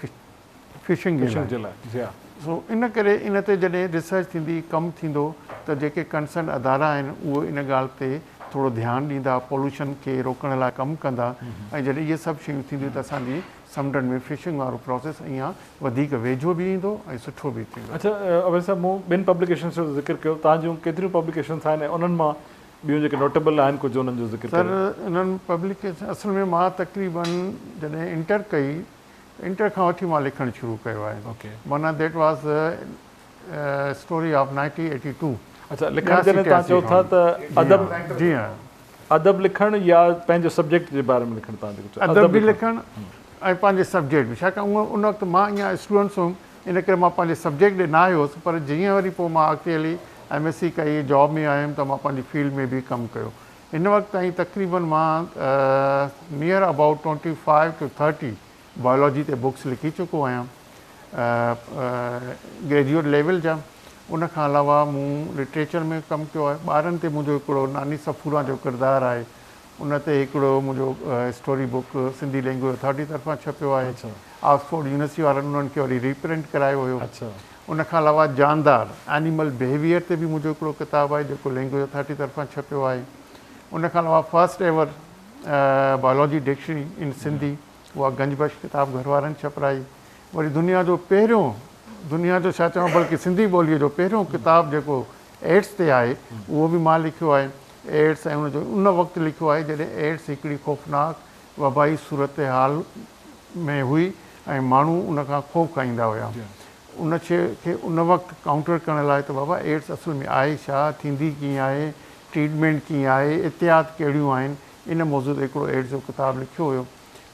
फिशिंग जे लाइ। सो इन करे इन ते जॾहिं रिसर्च थींदी, कमु थींदो त जेके कंसर्न अदारा आहिनि उहे इन ॻाल्हि ते थोरो ध्यानु ॾींदा, पॉल्यूशन खे रोकण लाइ कमु कंदा, ऐं जॾहिं इहे सभु शयूं थींदियूं त असांजी समुंडनि में फिशिंग वारो प्रोसेस अञा वधीक वेझो बि ईंदो ऐं सुठो बि थींदो।
अच्छा अवैस साहब, मूं ॿिनि पब्लिकेशन्स जो ज़िक्र कयो, तव्हां जूं केतिरियूं पब्लिकेशन्स आहिनि उन्हनि मां ॿियूं जेके नोटेबल आहिनि कुझु उन्हनि जो ज़िक्र?
सर इन्हनि पब्लिकेशन असल में मां तक़रीबन जॾहिं इंटर कई, इंटर खां वठी मां लिखणु शुरू कयो आहे। माना देट वॉज़ स्टोरी ऑफ 1982।
अच्छा, लिखणु जॾहिं तव्हां चओ था त अदब,
जी हाँ,
अदब लिखणु या पंहिंजे सब्जेक्ट जे बारे में लिखणु? तव्हां
अदब बि लिखणु ऐं पंहिंजे सब्जेक्ट बि, छाकाणि उन वक़्तु मां अञा स्टूडेंट्स हुउमि, इन करे मां पंहिंजे सब्जेक्ट ॾे न आयो हुउसि। पर जीअं वरी पोइ मां अॻिते हली MSc कई, जॉब में आयुमि त मां पंहिंजी फील्ड में बि कमु कयो। हिन वक़्तु ताईं तक़रीबन मां नियर अबाउट 25 to 30 बायोलॉजी ते बुक्स लिखी चुको आहियां, ग्रेजुएट लेवल जा। उन खां अलावा मूं लिटरेचर में कमु कयो आहे। ॿारनि ते मुंहिंजो हिकिड़ो नानी सफ़ूरा जो किरदारु आहे, उन ते हिकिड़ो मुंहिंजो story book Sindhi language authority तरफ़ां छपियो आहे। ऑक्सफोर्ड यूनिवर्सिटी वारनि उन्हनि खे वरी रीप्रिंट करायो हुयो। उन खां अलावा जानदार एनिमल बिहेवियर ते बि मुंहिंजो हिकिड़ो किताबु आहे जेको लैंग्वेज अथॉरिटी तरफ़ां छपियो आहे। उन खां अलावा फस्ट एवर बायोलॉजी डिक्शनरी इन सिंधी, उहा गंजबख्श किताबु घर वारनि छपराई। वरी दुनिया जो पहिरियों, दुनिया जो छा चवां बल्कि सिंधी ॿोलीअ जो पहिरियों किताबु जेको एड्स ते आहे उहो बि मां लिखियो आहे। एड्स ऐं उनजो उन वक़्तु लिखियो आहे जॾहिं एड्स हिकिड़ी ख़ौफ़नाक वबाई सूरत हाल में हुई ऐं माण्हू उन खां ख़ौफ़ खाईंदा हुया। उन शइ खे उन वक़्तु काउंटर करण लाइ त बाबा एड्स असल में आहे छा, थींदी कीअं आहे, ट्रीटमेंट कीअं आहे, एहतियात कहिड़ियूं आहिनि, इन मौज़ूअ ते हिकिड़ो एड्स जो किताबु लिखियो हुयो।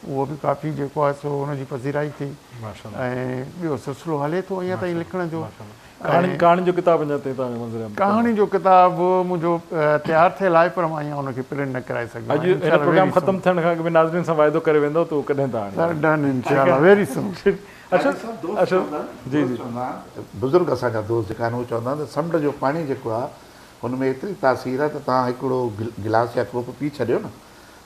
उहो बि काफ़ी जेको आहे सो हुनजी पज़ीराई थी ऐं ॿियो सिलसिलो हले थो अञा ताईं लिखण जो।
कहाणी जो किताबु अञा ताईं तव्हांजे मंज़र में? कहाणी
जो किताबु मुंहिंजो तयारु थियल आहे पर मां अञा हुनखे प्रिंट न कराए सघियो।
अॼु हिन प्रोग्राम ख़तमु थियण खां अॻु में नाज़रीन सां वाइदो करे वेंदो त उहो कॾहिं तव्हां
डन इंशाल्लाह वेरी सून।
अच्छा जी जी, बुज़ुर्ग असांजा दोस्त जेका आहिनि उहे चवंदा आहिनि त समुंड जो पाणी जेको आहे हुन में एतिरी तासीर आहे त तव्हां हिकिड़ो गिलास या कोप पी छॾियो न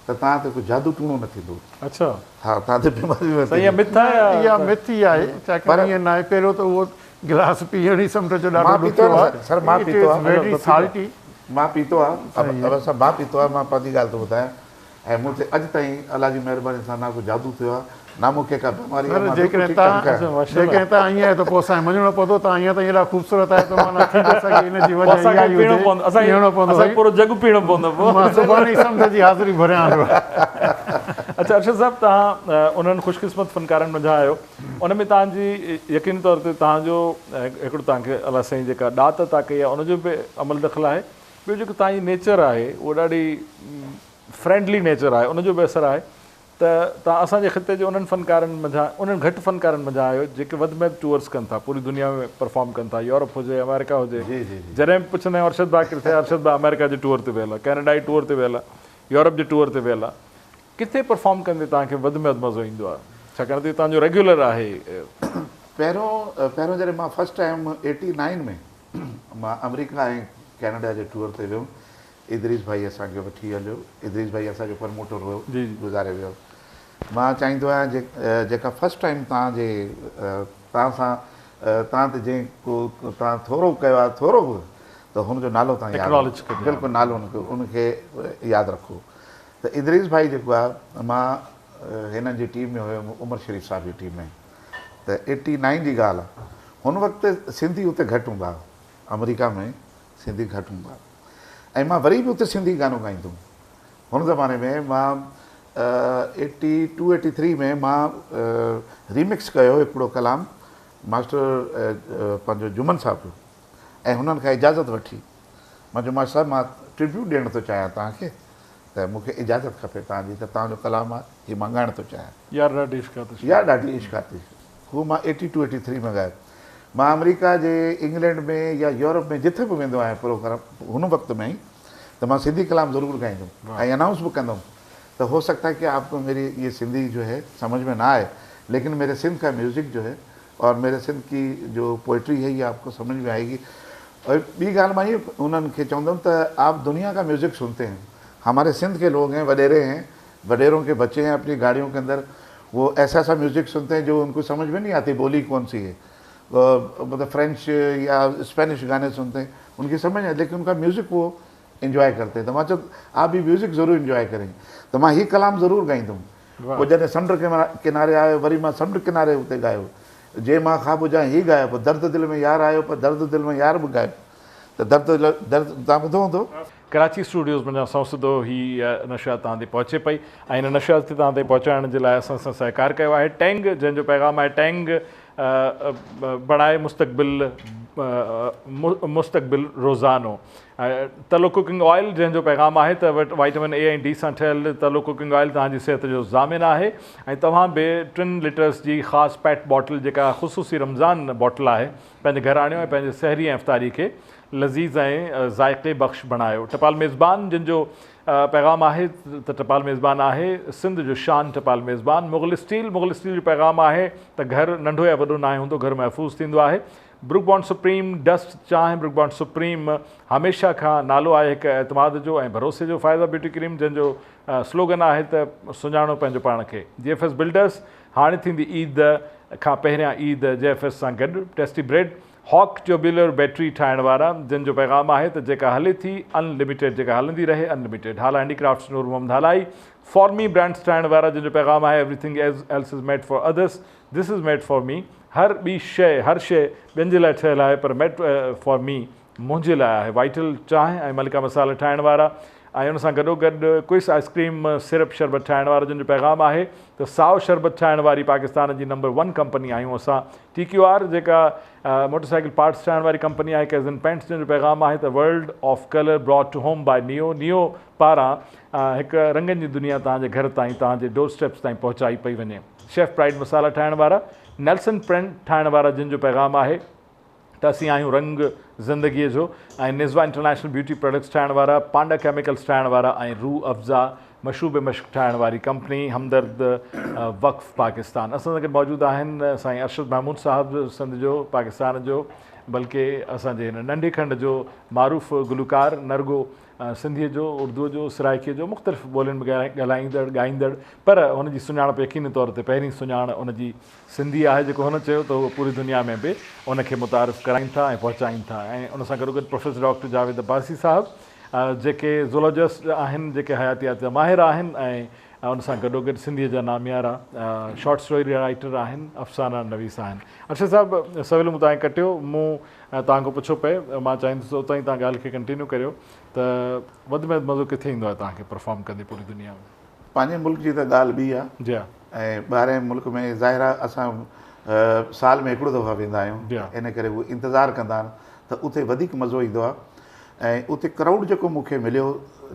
त तव्हां ते कोई जादू टूणो न थींदो।
अच्छा,
हा, तव्हां ते बीमारी
इहा मिथ ई आहे, छाकाणि ईअं न आहे। पहिरियों त उहो गिलास पीअण ई समुंड जो ॾाढो ॾुखियो आहे।
सर मां पीतो आहे,
वेरी साल्टी।
मां पीतो आहे, मां पीतो आहे, मां पंहिंजी ॻाल्हि थो ॿुधायां। ऐं मूं ते अॼु ताईं अलाह जी महिरबानी सां ना को जादू थियो आहे, ना मूंखे का बीमारी।
जेकॾहिं तव्हां ईअं आहे त पोइ असांखे मञिणो पवंदो। तव्हां ईअं त हेॾा ख़ूबसूरत आहे त माना थी थो सघे इन जी वजह इहा ई हुजे, पीअणो पवंदो, पूरो जग पीअणो पवंदो। मां सुभाणे ई समुंड जी हाज़िरी भरियां थो।
अच्छा अर्शद साहब, तव्हां उन्हनि ख़ुशकिस्मत फ़नकारनि मंझां आहियो, उन में तव्हांजी यकीनी तौर ते तव्हांजो हिकिड़ो तव्हांखे अलाह साईं जेका ॾात था कई आहे उनजो बि अमल दख़ल आहे। ॿियो जेको तव्हांजी नेचर आहे उहा ॾाढी फ्रेंडली नेचर आहे, उनजो बि असरु आहे त तव्हां असांजे ख़िते जे उन्हनि फ़नकारनि मंझां, उन्हनि घटि फ़नकारनि मंझां आहियो जेके वधि में वधि टूर्स कनि था, पूरी दुनिया में परफॉर्म कनि था, यूरोप हुजे, अमेरिका हुजे। जॾहिं बि पुछंदा आहियूं अर्शद भाउ किथे, अर्शद भाउ अमेरिका जे टूर ते वियल आहे, कैनेडा जी टूर ते वियल आहे, यूरोप जे टूर ते वियल आहे। किथे परफॉर्म कंदे तव्हांखे वधि में वधि मज़ो ईंदो आहे, छाकाणि त तव्हांजो रेगुलर आहे?
पहिरियों जॾहिं मां फस्ट टाइम 89 में मां अमेरिका ऐं कैनेडा जे टूर ते वियुमि, इदरीस भाई असांखे वठी हलियो। इदरीस भाई असांजो प्रमोटर हुयो, गुज़ारे वियो। मां चाहींदो आहियां जेका फस्ट टाइम तव्हां सां तव्हां ते जंहिं को तव्हां थोरो कयो आहे, थोरो बि, त हुनजो नालो तव्हां यादि, बिल्कुलु नालो उनखे यादि रखो। त इदरीस भाई जेको आहे, मां हिननि जी टीम में हुयुमि, उमर शरीफ़ साहिब जी टीम में। त 89 जी ॻाल्हि आहे। हुन वक़्तु सिंधी उते घटि हूंदा हुआ, अमेरिका में सिंधी घटि हूंदा हुआ, ऐं मां वरी बि उते सिंधी गानो ॻाईंदुमि। हुन ज़माने में मां 82-83 में मां रीमिक्स कयो हिकिड़ो कलाम मास्टर पंहिंजो जुमन साहिबु, ऐं हुननि खां इजाज़त वठी मां चयो मास्टर साहिबु मां ट्रिब्यूट ॾियणु थो चाहियां तव्हांखे, त मूंखे इजाज़त खपे तव्हांजी, त तव्हांजो कलाम आहे हीअ मां ॻाइणु थो चाहियां।
यार ॾाढी इश्क आतिश,
यार ॾाढी इश्क आतिश, हू मां 82-83 में ॻायो। मां अमेरिका जे इंग्लैंड में या यूरोप में जिथे बि वेंदो आहियां प्रोग्राम हुन वक़्त में ई त मां सिंधी कलाम ज़रूरु ॻाईंदुमि ऐं अनाउंस बि कंदुमि तो हो सकता है कि आपको मेरी ये सिंधी जो है समझ में ना आए, लेकिन मेरे सिंध का म्यूज़िक जो है और मेरे सिंध की जो पोइट्री है ये आपको समझ में आएगी। और ॿी ॻाल्हि मां ये उन्हनि खे चवंदुमि त आप दुनिया का म्यूज़िक सुनते हैं, हमारे सिंध के लोग हैं, वडेरे हैं, वडेरों के बच्चे हैं, अपनी गाड़ियों के अंदर वो ऐसा ऐसा म्यूज़िक सुनते हैं जो उनको समझ में नहीं आती बोली कौन सी है, मतलब फ्रेंच या स्पेनिश गाने सुनते हैं, उनकी समझ नहीं, लेकिन उनका म्यूज़िक वो इंजॉय करते हैं। तो मां चयो आप भी म्यूज़िक ज़रूरु इंजॉय करें, तो मां हीउ कलाम ज़रूरु ॻाईंदुमि। पोइ जॾहिं समुंड किनारे आयो वरी मां समुंड किनारे उते ॻायो, जे मां ख़्वाब हुजां हीउ ॻायो, पोइ दर्द दिलि में यार आयो, पोइ दर्द दिलि में यार बि ॻायो, त दर्द तव्हां ॿुधो हूंदो।
कराची स्टूडियोज़ में असां सिधो हीअ नशा तव्हां ते पहुचे पई ऐं हिन नशा ते तव्हां ते पहुचाइण जे लाइ असां सां सहकार कयो आहे टैंग, जंहिंजो पैगाम आहे टैंग बणाए मुस्तक़बिल रोज़ानो। तलो कुकिंग ऑयल जंहिंजो पैगाम आहे त वाइटामिन ए ऐं डी सां ठहियलु तलो कुकिंग ऑयल तव्हांजी सिहत जो ज़ामिन आहे ऐं तव्हां बि 3 लीटर्स जी ख़ासि पैट बॉटल जेका ख़ुसूसी रमज़ान बॉटल आहे पंहिंजे घर आणियो ऐं पंहिंजे सहरी ऐं इफ़्तारी खे लज़ीज़ ऐं ज़ाइक़े बख़्श बणायो। टपाल मेज़बान जिन जो पैगाम आहे त टपाल मेज़बान आहे सिंध जो शान टपाल मेज़बान। मुग़ल स्टील जो पैगाम आहे त घर नंढो या वॾो नाहे हूंदो, घर महफ़ूज़ थींदो आहे। ब्रुक बॉन्ड सुप्रीम डस्ट चांहि ब्रुक बॉन्ड सुप्रीम हमेशह खां नालो आहे हिकु एतमाद जो ऐं भरोसे जो। फ़ाइदा ब्यूटी क्रीम जंहिंजो स्लोगन आहे त सुञाणो पंहिंजो पाण खे। JFS बिल्डर्स हाणे थींदी ईद खां पहिरियां ईद JFS सां गॾु। Tasty bread Hawk tubular battery ठाहिण वारा जिन जो पैगाम आहे त जेका हले थी अनलिमिटेड, जेका हलंदी रहे unlimited. Hala handicrafts Noor Mohammad Halai. For me brands ठाहिण वारा जिन जो पैगाम आहे everything else is made for others, this is made for me. हर ॿी शइ हर शइ ॿियनि जे लाइ ठहियलु आहे पर मेड फॉर मी मुंहिंजे लाइ आहे। वाइटल चांहि ऐं मलिका मसाला ठाहिण वारा ऐं उन सां गॾोगॾु क्विस आइसक्रीम सिरप शरबत ठाहिण वारा जिन जो पैगाम आहे त साओ शरबत ठाहिण वारी पाकिस्तान जी नंबर 1 कंपनी आहियूं असां। TQR जेका मोटरसाइकिल पार्ट्स ठाहिण वारी कंपनी आहे। कैज़न पेंट्स जिन जो पैगाम आहे त world of colour brought to home by Neo पारां हिकु रंगनि जी दुनिया तव्हांजे घर ताईं तव्हांजे डोर स्टेप्स ताईं पहुचाई पई वञे। शेफ प्राइड मसाला ठाहिण वारा। नेल्सन प्रिंट ठाहिण वारा जिन जो पैगाम आहे त असीं आहियूं रंग ज़िंदगीअ जो ऐं निज़वा इंटरनेशनल ब्यूटी प्रोडक्ट्स ठाहिण वारा। पांडा केमिकल्स ठाहिण वारा ऐं रूह अफ़ज़ा मशरूब मश्क ठाहिण वारी कंपनी हमदर्द वक़्फ़ पाकिस्तान। असां सां गॾु मौजूदु आहिनि साईं अरशद महमूद साहिबु सिंध जो पाकिस्तान जो, बल्कि असांजे हिन नंढे खंड जो मारूफ़ गुलकार नरगो सिंधीअ जो, उर्दूअ जो, सराइकीअ जो, मुख़्तलिफ़ ॿोलियुनि में ॻाल्हाईंदड़ ॻाईंदड़, पर हुनजी सुञाणप यकीनी तौर ते पहिरीं सुञाण उनजी सिंधी आहे। जेको हुन चयो त उहो पूरी दुनिया में बि उनखे मुतारिफ़ कराइनि था ऐं पहुचाइनि था। ऐं उन सां गॾोगॾु प्रोफेसर डॉक्टर जावेद अब्बासी साहिबु जेके ज़ूलॉजिस्ट आहिनि, जेके हयातियात जा माहिर आहिनि ऐं उन सां गॾोगॾु सिंधीअ जा नामियारा शॉर्ट स्टोरी राइटर आहिनि, अफ़साना नवीस आहिनि। अर्शद साहिबु सवेल मूं तव्हांखे कटियो, मूं तव्हांखां पुछो पए, मां चाहींदुसि उतां ई तव्हां ॻाल्हि खे कंटिन्यू करियो त वधि में वधि मज़ो किथे ईंदो आहे तव्हांखे परफॉर्म कंदे पूरी दुनिया में?
पंहिंजे मुल्क जी त ॻाल्हि ॿी आहे जी, ऐं ॿाहिरि मुल्क में ज़ाहिर आहे असां साल में हिकिड़ो दफ़ा वेंदा आहियूं, इन करे उहे इंतज़ारु कंदा आहिनि त उते वधीक मज़ो ईंदो आहे। ऐं उते क्राउड जेको मूंखे मिलियो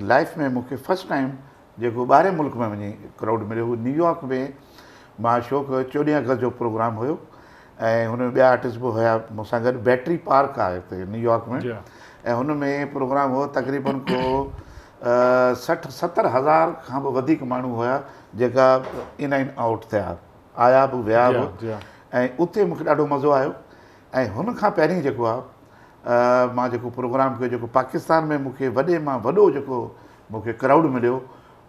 लाइफ में, मूंखे फस्ट टाइम जेको ॿाहिरि मुल्क में वञी क्राउड मिलियो उहो न्यूयॉर्क में। मां शो कयो 14 अगस्त जो प्रोग्राम हुयो ऐं हुन में ॿिया आर्टिस्ट बि हुया मूंसां गॾु। बैटरी पार्क आहे हिते न्यूयॉर्क में ऐं हुन में प्रोग्राम हो तक़रीबन को 60-70 हज़ार खां बि वधीक माण्हू हुया जेका इन एंड आउट थिया, आया बि विया बि। ऐं उते मूंखे ॾाढो मज़ो आयो। ऐं हुन खां पहिरीं जेको आहे मां जेको प्रोग्राम कयो, जेको पाकिस्तान में मूंखे वॾे मां वॾो जेको मूंखे क्राउड मिलियो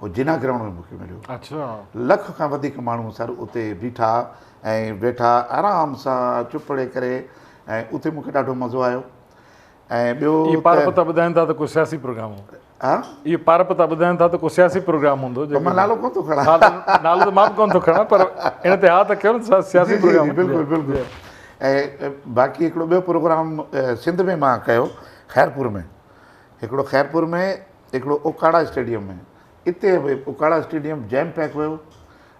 उहो जिना ग्राउंड में मूंखे मिलियो। अच्छा, 1 लख खां वधीक माण्हू सर उते बीठा ऐं वेठा आराम सां चुप रे करे, ऐं उते मूंखे ॾाढो मज़ो आयो। ऐं ॿियो
पारपता ॿुधाइनि था त को सियासी प्रोग्राम हो? हा, इहो पारपता ॿुधाइनि था त को सियासी प्रोग्राम हूंदो? मां नालो कोन थो खणा, नालो त मां बि कोन थो खणा, पर इन ते हा त कयो न सियासी प्रोग्राम।
बिल्कुलु बिल्कुलु। ऐं बाक़ी हिकिड़ो ॿियो प्रोग्राम सिंध में मां कयो, खैरपुर में। हिकिड़ो खैरपुर में, हिकिड़ो उकाड़ा स्टेडियम में। इते बि उकाड़ा स्टेडियम जैम पैक हुयो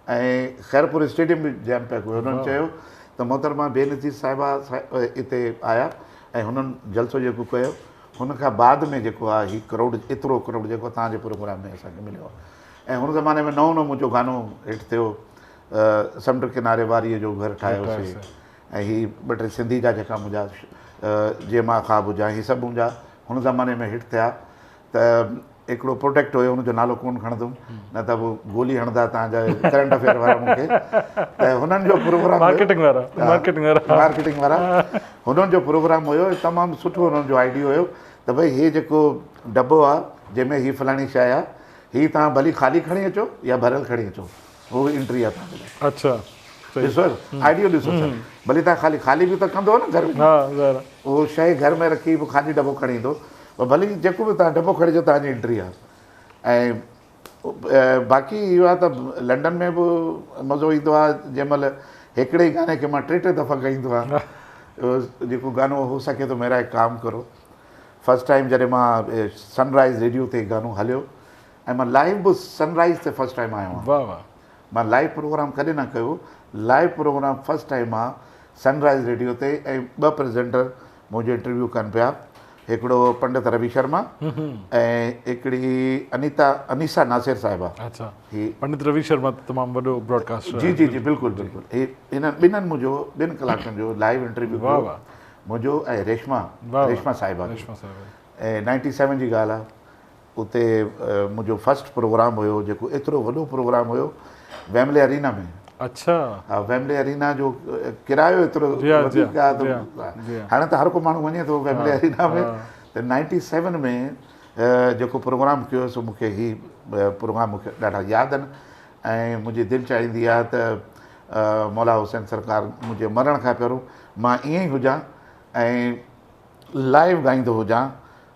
ऐं खैरपुर स्टेडियम बि जैम पैक हुयो। हुननि चयो त मोहतरमा बेनज़ीर साहिबा हिते आया ऐं हुननि जलसो जेको कयो, हुन खां बाद में जेको आहे हीउ क्राउड, एतिरो क्राउड जेको तव्हांजे प्रोग्राम में असांखे मिलियो आहे। ऐं हुन ज़माने में नओं मुंहिंजो गानो हिट थियो, समुंड किनारे वारीअ जो घर ठाहियोसीं ऐं हीअ ॿ टे सिंधी जा जेका मुंहिंजा जे मां ख़्वाब हुजा हीअ सभु मुंहिंजा हुन ज़माने में हिट थिया त हिकिड़ो प्रोटेक्ट हुयो हुनजो नालो कोन खणंदुमि न त पोइ गोली हणंदा तव्हांजा करंट अफेयर वारा मूंखे त हुननि जो प्रोग्राम मार्केटिंग वारा हुननि जो प्रोग्राम हुयो तमामु सुठो हुननि जो आइडियो हुयो त भई हीअ जेको डॿो आहे जंहिंमें हीअ फलाणी शइ आहे हीअ तव्हां भली ख़ाली खणी अचो या भरियल खणी अचो उहो एंट्री आहे तव्हांजे लाइ।
अच्छा
ॾिसो आइडियो ॾिसो भली तव्हां ख़ाली बि त कंदो न घर में उहो शइ घर में रखी पोइ ख़ाली डॿो खणी ईंदो भली जेको बि तव्हां डॿो खणी अचो तव्हांजी एंट्री आहे। ऐं बाक़ी इहो आहे त लंडन में बि मज़ो ईंदो आहे जंहिंमहिल हिकिड़े ई गाने खे मां टे दफ़ा ॻाईंदो आहियां जेको गानो हो सके तो मेरा एक काम करो फस्ट टाइम जॾहिं मां सनराइज़ रेडियो ते गानो हलियो ऐं मां लाइव बि सनराइज़ ते फस्ट टाइम आयो आहियां। मां लाइव प्रोग्राम कॾहिं न कयो लाइव प्रोग्राम फस्ट टाइम आहे सनराइज़ रेडियो ते ऐं ॿ प्रेज़ेंटर मुंहिंजो इंटरव्यू कनि पिया हिकिड़ो पंडित रवि शर्मा ऐं हिकिड़ी अनीसा नासिर साहिबा।
अच्छा ही पंडित रवि शर्मा तमामु वॾो ब्रॉडकास्टर। जी
जी जी बिल्कुलु बिल्कुलु हिननि ॿिन्हिनि मुंहिंजो 2 कलाकनि जो लाइव इंटरव्यू मुंहिंजो ऐं रेशमा साहिबा ऐं 97 जी ॻाल्हि आहे उते मुंहिंजो फस्ट प्रोग्राम हुयो जेको एतिरो वॾो प्रोग्राम हुयो वेम्बले अरीना में।
अच्छा
हा वेम्बले अरीना जो किरायो एतिरो वधीक आहे त हाणे त हर को माण्हू वञे थो वेम्बले अरीना में त 97 में जेको प्रोग्राम कयोसि मूंखे हीअ प्रोग्राम मूंखे ॾाढा यादि आहिनि ऐं मुंहिंजी दिलि चाहींदी आहे त मौला हुसैन सरकार मुंहिंजे मरण खां पहिरियों मां ईअं ई हुजां ऐं लाइव ॻाईंदो हुजां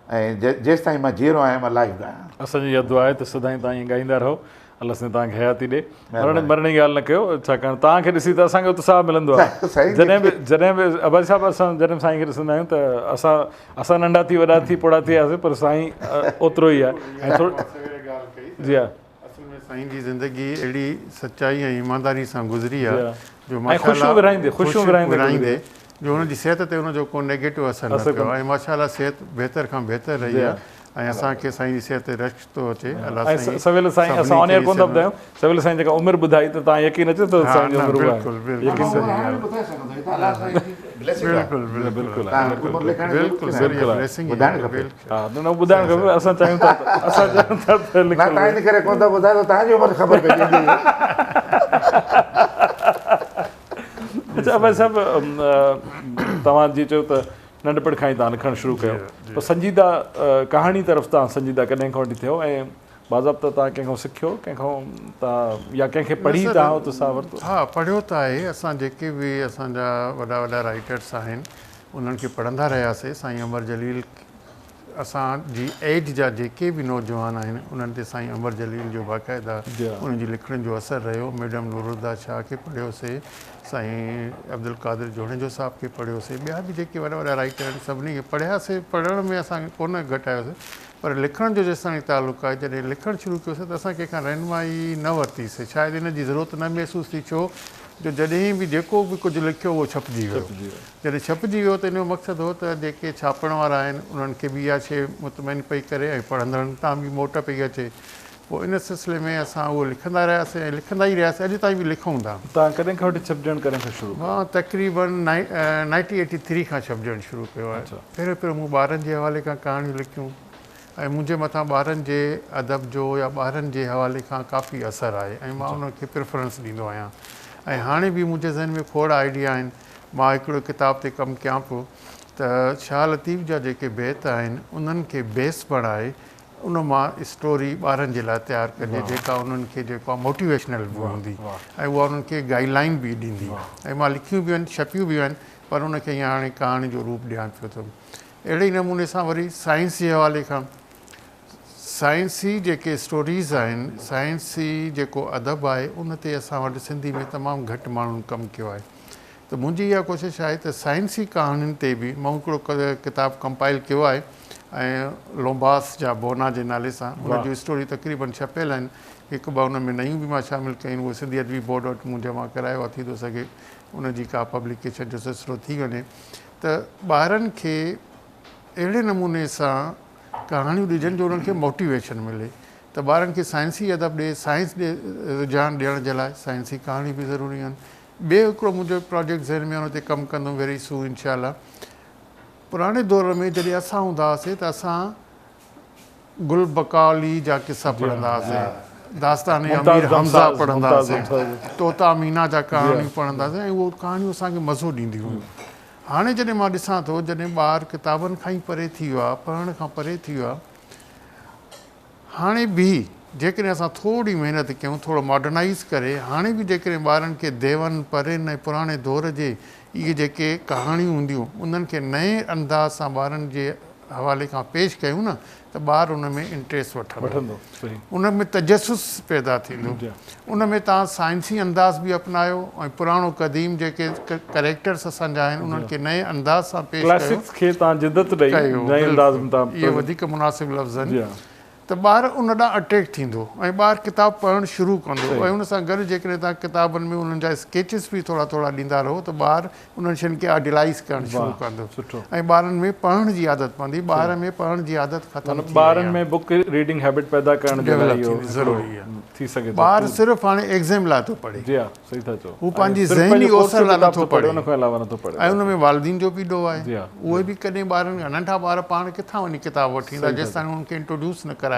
ऐं जेसि ताईं मां जीअरो आहियां मां लाइव ॻायां।
असांजी इहा दुआ आहे त सदाईं तव्हां ईअं ॻाईंदा रहो अलाह साईं तव्हांखे हयाती ॾे मरण जी ॻाल्हि न कयो छाकाणि तव्हांखे ॾिसी त असांखे उत्साह मिलंदो आहे जॾहिं बि अबारी साहिबु असां जॾहिं साईं खे ॾिसंदा आहियूं त असां नंढा थी वॾा थी पोड़ा थी वियासीं पर साईं ओतिरो ई आहे। जी हा
साईं जी ज़िंदगी अहिड़ी सचाई ऐं ईमानदारी सां गुज़री आहे जो
ख़ुशियूं विराईंदे
जो हुनजी सिहत ते हुनजो को नेगेटिव असरु न पियो ऐं माशाल्लाह सिहत बहितर खां बहितर रही आहे ऐं असांखे साईं जी सिहत ते रश थो अचे।
सवेल साईं असां ऑन एयर कोन था ॿुधायूं सवेल साईं जेका उमिरि ॿुधाई त तव्हां यकीन अचे थो साईं जी उमिरि ॿुधाइणु खपे असां चाहियूं था अच्छा भाई साहिब तव्हां जी चयो त नंढपण खां ई तव्हां लिखणु शुरू कयो त संजीदा कहाणी तरफ़ तव्हां संजीदा कॾहिं खां वठी थियो ऐं बाज़ाब्ता तव्हां कंहिंखां सिखियो कंहिंखां तव्हां या कंहिंखे पढ़ी तव्हां उत्साह वरितो?
हा पढ़ियो त आहे असां जेके बि असांजा वॾा वॾा राइटर्स आहिनि उन्हनि खे पढ़ंदा रहियासीं। साईं अमर जलील असांजी एज जा जेके बि नौजवान आहिनि उन्हनि ते साईं अमर जलील जो बाक़ाइदा उन्हनि जी लिखण जो असरु रहियो। मैडम नूरुद्दा शाह खे पढ़ियोसीं साईं अब्दुल कादिर जोड़ेजो साहिब खे पढ़ियोसीं ॿिया बि जेके वॾा वॾा राइटर आहिनि सभिनी खे पढ़ियासीं। पढ़ण में असांखे कोन घटायोसीं पर लिखण जो जेसि ताईं तालुक़ु आहे जॾहिं लिखणु शुरू कयोसीं त असां कंहिंखां रहनुमाई न वरितीसीं शायदि इन जी ज़रूरत न महसूस थी छो जो जॾहिं बि जेको बि कुझु लिखियो उहो छपिजी वियो। जॾहिं छपिजी वियो त इन जो मक़सदु हो त जेके छापण वारा आहिनि उन्हनि खे बि इहा शइ मुतमइन पई करे ऐं पढ़ंदड़नि तां बि मोट पई अचे। पोइ इन सिलसिले में असां उहो लिखंदा रहियासीं ऐं लिखंदा ई रहियासीं अॼु ताईं बि लिखूं था।
तव्हां कॾहिं खां वठी छपजण कॾहिं खां शुरू?
मां तक़रीबन 1983 खां छपजणु शुरू कयो आहे। पहिरियों पहिरियों मूं ॿारनि जे हवाले खां कहाणियूं लिखियूं ऐं मुंहिंजे मथां ॿारनि जे अदब जो या ॿारनि जे हवाले खां काफ़ी असरु आहे ऐं मां उनखे प्रिफरेंस ॾींदो आहियां। ऐं हाणे बि मुंहिंजे ज़हन में खोड़ आइडिया आहिनि। मां हिकिड़ो किताब ते कमु कयां पियो त शाह लतीफ़ जा जेके बैत आहिनि उन्हनि खे बेस बणाए उन मां स्टोरी ॿारनि जे लाइ तयारु कजे जेका उन्हनि खे जेको आहे मोटिवेशनल बि हूंदी ऐं उहा उन्हनि खे गाइडलाइन बि ॾींदी ऐं मां लिखियूं बि आहिनि छपियूं बि आहिनि पर उनखे हीअं हाणे कहाणी जो रूप ॾियां पियो थो। अहिड़े ई नमूने सां वरी साइंस जे हवाले खां साइंसी जेके स्टोरीज़ आहिनि साइंसी जेको अदब आहे उन ते असां वटि सिंधी में तमामु घटि माण्हुनि कमु कयो आहे। त मुंहिंजी इहा कोशिशि आहे त साइंसी कहाणियुनि ते बि मां हिकिड़ो किताबु कंपाइल कयो आहे ऐं लोम्बास जा बोना जे नाले सां उन जूं स्टोरी तक़रीबन छपियल आहिनि। हिकु ॿ उन में नयूं बि मां शामिलु कयूं उहो सिंधी अदबी बोर्ड वटि मूं जमा करायो आहे। थी थो सघे उनजी का पब्लिकेशन जो सिलसिलो थी वञे त ॿारनि खे अहिड़े नमूने सां कहाणियूं ॾिजनि जो उन्हनि खे मोटिवेशन मिले त ॿारनि खे साइंसी अदब ॾे, साइंस ॾे रुझान ॾियण जे लाइ साइंसी कहाणी बि ज़रूरी आहिनि। ॿियो हिकिड़ो मुंहिंजो प्रोजेक्ट ज़हन में हुन ते कमु कंदुमि वेरी सून इंशाअल्लाह। पुराणे दौर में जॾहिं असां हूंदा हुआसीं त असां गुल बकावली जा किसा पढ़ंदा हुआसीं, दास्तान अमीर हमज़ा पढ़ंदा हुआसीं, तोता मीना जा कहाणियूं पढ़ंदा हुआसीं ऐं उहे कहाणियूं असांखे मज़ो ॾींदियूं हुयूं। हाणे जॾहिं मां ॾिसां थो जॾहिं ॿार किताबनि खां ई परे थी वियो आहे, पढ़ण खां परे थी वियो आहे, हाणे बि जेकॾहिं असां थोरी महिनत कयूं, थोरो मॉडर्नाइज़ करे हाणे बि जेकॾहिं ॿारनि खे देवन परेन ऐं पुराणे दौर जे इहे जेके कहाणियूं हूंदियूं उन्हनि खे नए अंदाज़ सां ॿारनि जे हवाले खां पेश कयूं न त ॿार उन में इंट्रस्ट वठंदो, उन में तजसुस पैदा थींदो। उन में तव्हां साइंसी अंदाज़ बि अपनायो ऐं पुराणो क़दीम जेके करेक्टर्स असांजा आहिनि उन्हनि खे नए अंदाज़ सां पेश कयो, इहे वधीक मुनासिबु लफ़्ज़ आहिनि त ॿार उन ॾांहुं अट्रैक्ट थींदो ऐं ॿारु किताबु पढ़णु शुरू कंदो ऐं उन सां गॾु जेकॾहिं तव्हां किताबनि में उन्हनि जा स्केचिस बि थोरा थोरा ॾींदा रहो त ॿारु उन्हनि शयुनि खे आइडियलाइज़ करणु शुरू कंदो ऐं ॿारनि में पढ़ण जी आदत पवंदी। ॿार में पढ़ण जी आदत ख़तमु
ॿारनि में बुक रीडिंग हैबिट पैदा करण
ज़रूरी आहे। थी सघे ॿारु सिर्फ़ु हाणे एग्ज़ाम लाइ थो पढ़े, हू पंहिंजी ज़हनी ओसर लाइ नथो पढ़े ऐं उन में वालिदीन जो बि ॾोह आहे। उहे बि कॾहिं ॿारनि नंढा ॿार पाण किथां वञी किताब वठी ईंदा जेसि ताईं उन्हनि खे इंट्रोड्यूस न कराइजे।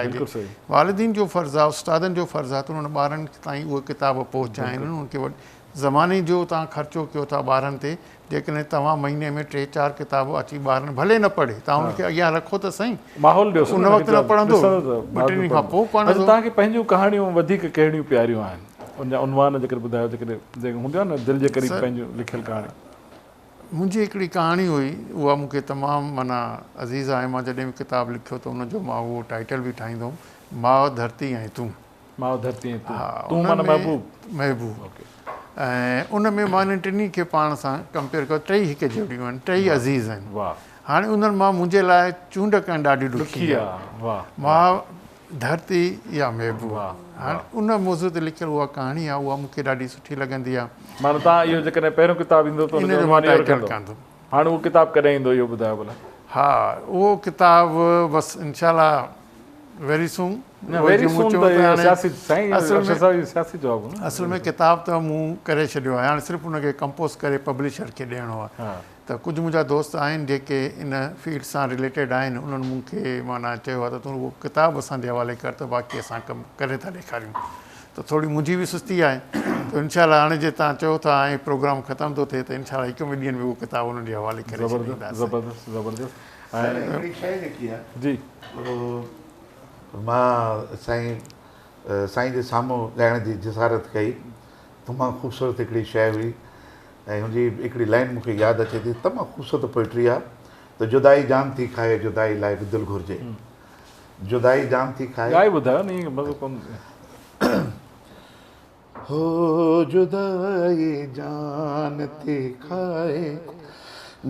वालिदीन जो फ़र्ज़ु आहे, उस्तादनि जो फ़र्ज़ु आहे त उन्हनि ॿारनि ताईं उहे किताब पहुचाइनि, उनखे ज़माने जो तव्हां ख़र्चो कयो था ॿारनि ते। जेकॾहिं तव्हां महीने में 3-4 किताब अची ॿारनि भले न पढ़े, तव्हां हुनखे अॻियां रखो त सही,
माहौल ॾियो,
उन वक़्तु न पढ़ंदो, 2 ॾींहं खां पोइ पढ़ंदो।
तव्हांखे पंहिंजूं कहाणियूं वधीक कहिड़ियूं प्यारियूं आहिनि, उन जा उनवान जेकर ॿुधायो जेकॾहिं हूंदियूं आहिनि न दिलि जे क़रीब पंहिंजूं लिखियलु कहाणी।
मुंहिंजी हिकिड़ी कहाणी हुई, उहा मूंखे तमामु माना अज़ीज़ आहे। मां जॾहिं बि किताबु लिखियो त उनजो मां उहो टाइटल बि ठाहींदुमि, माउ धरती ऐं तूं।
माउ धरती ऐं
तूं माना महबूब। ऐं उन में मां हिन टिनी खे पाण सां कंपेयर कयो, 3 हिक जहिड़ियूं आहिनि, 3 अज़ीज़ आहिनि। हाणे उन्हनि मां मुंहिंजे लाइ चूंड करणु ॾाढी ॾुखी आहे, माउ धरती या महबूब। हाणे उन मौज़ूअ ते लिखियलु उहा कहाणी आहे, उहा मूंखे ॾाढी सुठी लॻंदी आहे।
माना तव्हां इहो जेकॾहिं पहिरियों किताबु ईंदो त
इन जो मां टाइटल कंदुमि।
हाणे उहो किताबु कॾहिं ईंदो इहो ॿुधायो भला?
हा, उहो किताबु बसि इंशाअल्लाह वेरी सून। असल में किताबु त मूं करे छॾियो आहे, हाणे सिर्फ़ु हुनखे कंपोज़ करे पब्लिशर खे ॾियणो आहे। त कुझु मुंहिंजा दोस्त आहिनि जेके इन फील्ड सां रिलेटेड आहिनि, उन्हनि मूंखे माना चयो आहे त तूं उहो किताबु असांजे हवाले कर त बाक़ी असां कमु करे था ॾेखारियूं। त थोरी मुंहिंजी बि सुस्ती आहे त इनशाअल्लाह हाणे जे तव्हां चयो था ऐं प्रोग्राम ख़तमु थो थिए त इनशाअल्लाह 1 ॾींहनि में उहो किताबु उन्हनि जे हवाले करे
जी। मां साईं जे साम्हूं ॻाइण जी जिसारत कई, तमामु ख़ूबसूरत हिकिड़ी शइ हुई ऐं हुनजी हिकिड़ी लाइन मूंखे यादि अचे थी, तमामु ख़ूबसूरत पोइट्री आहे त जुदाई जान थी खाए जुदाई लाइ बि दिलि घुरिजे। जुदाई जान थी खाए हो जुदाई जान थी खाए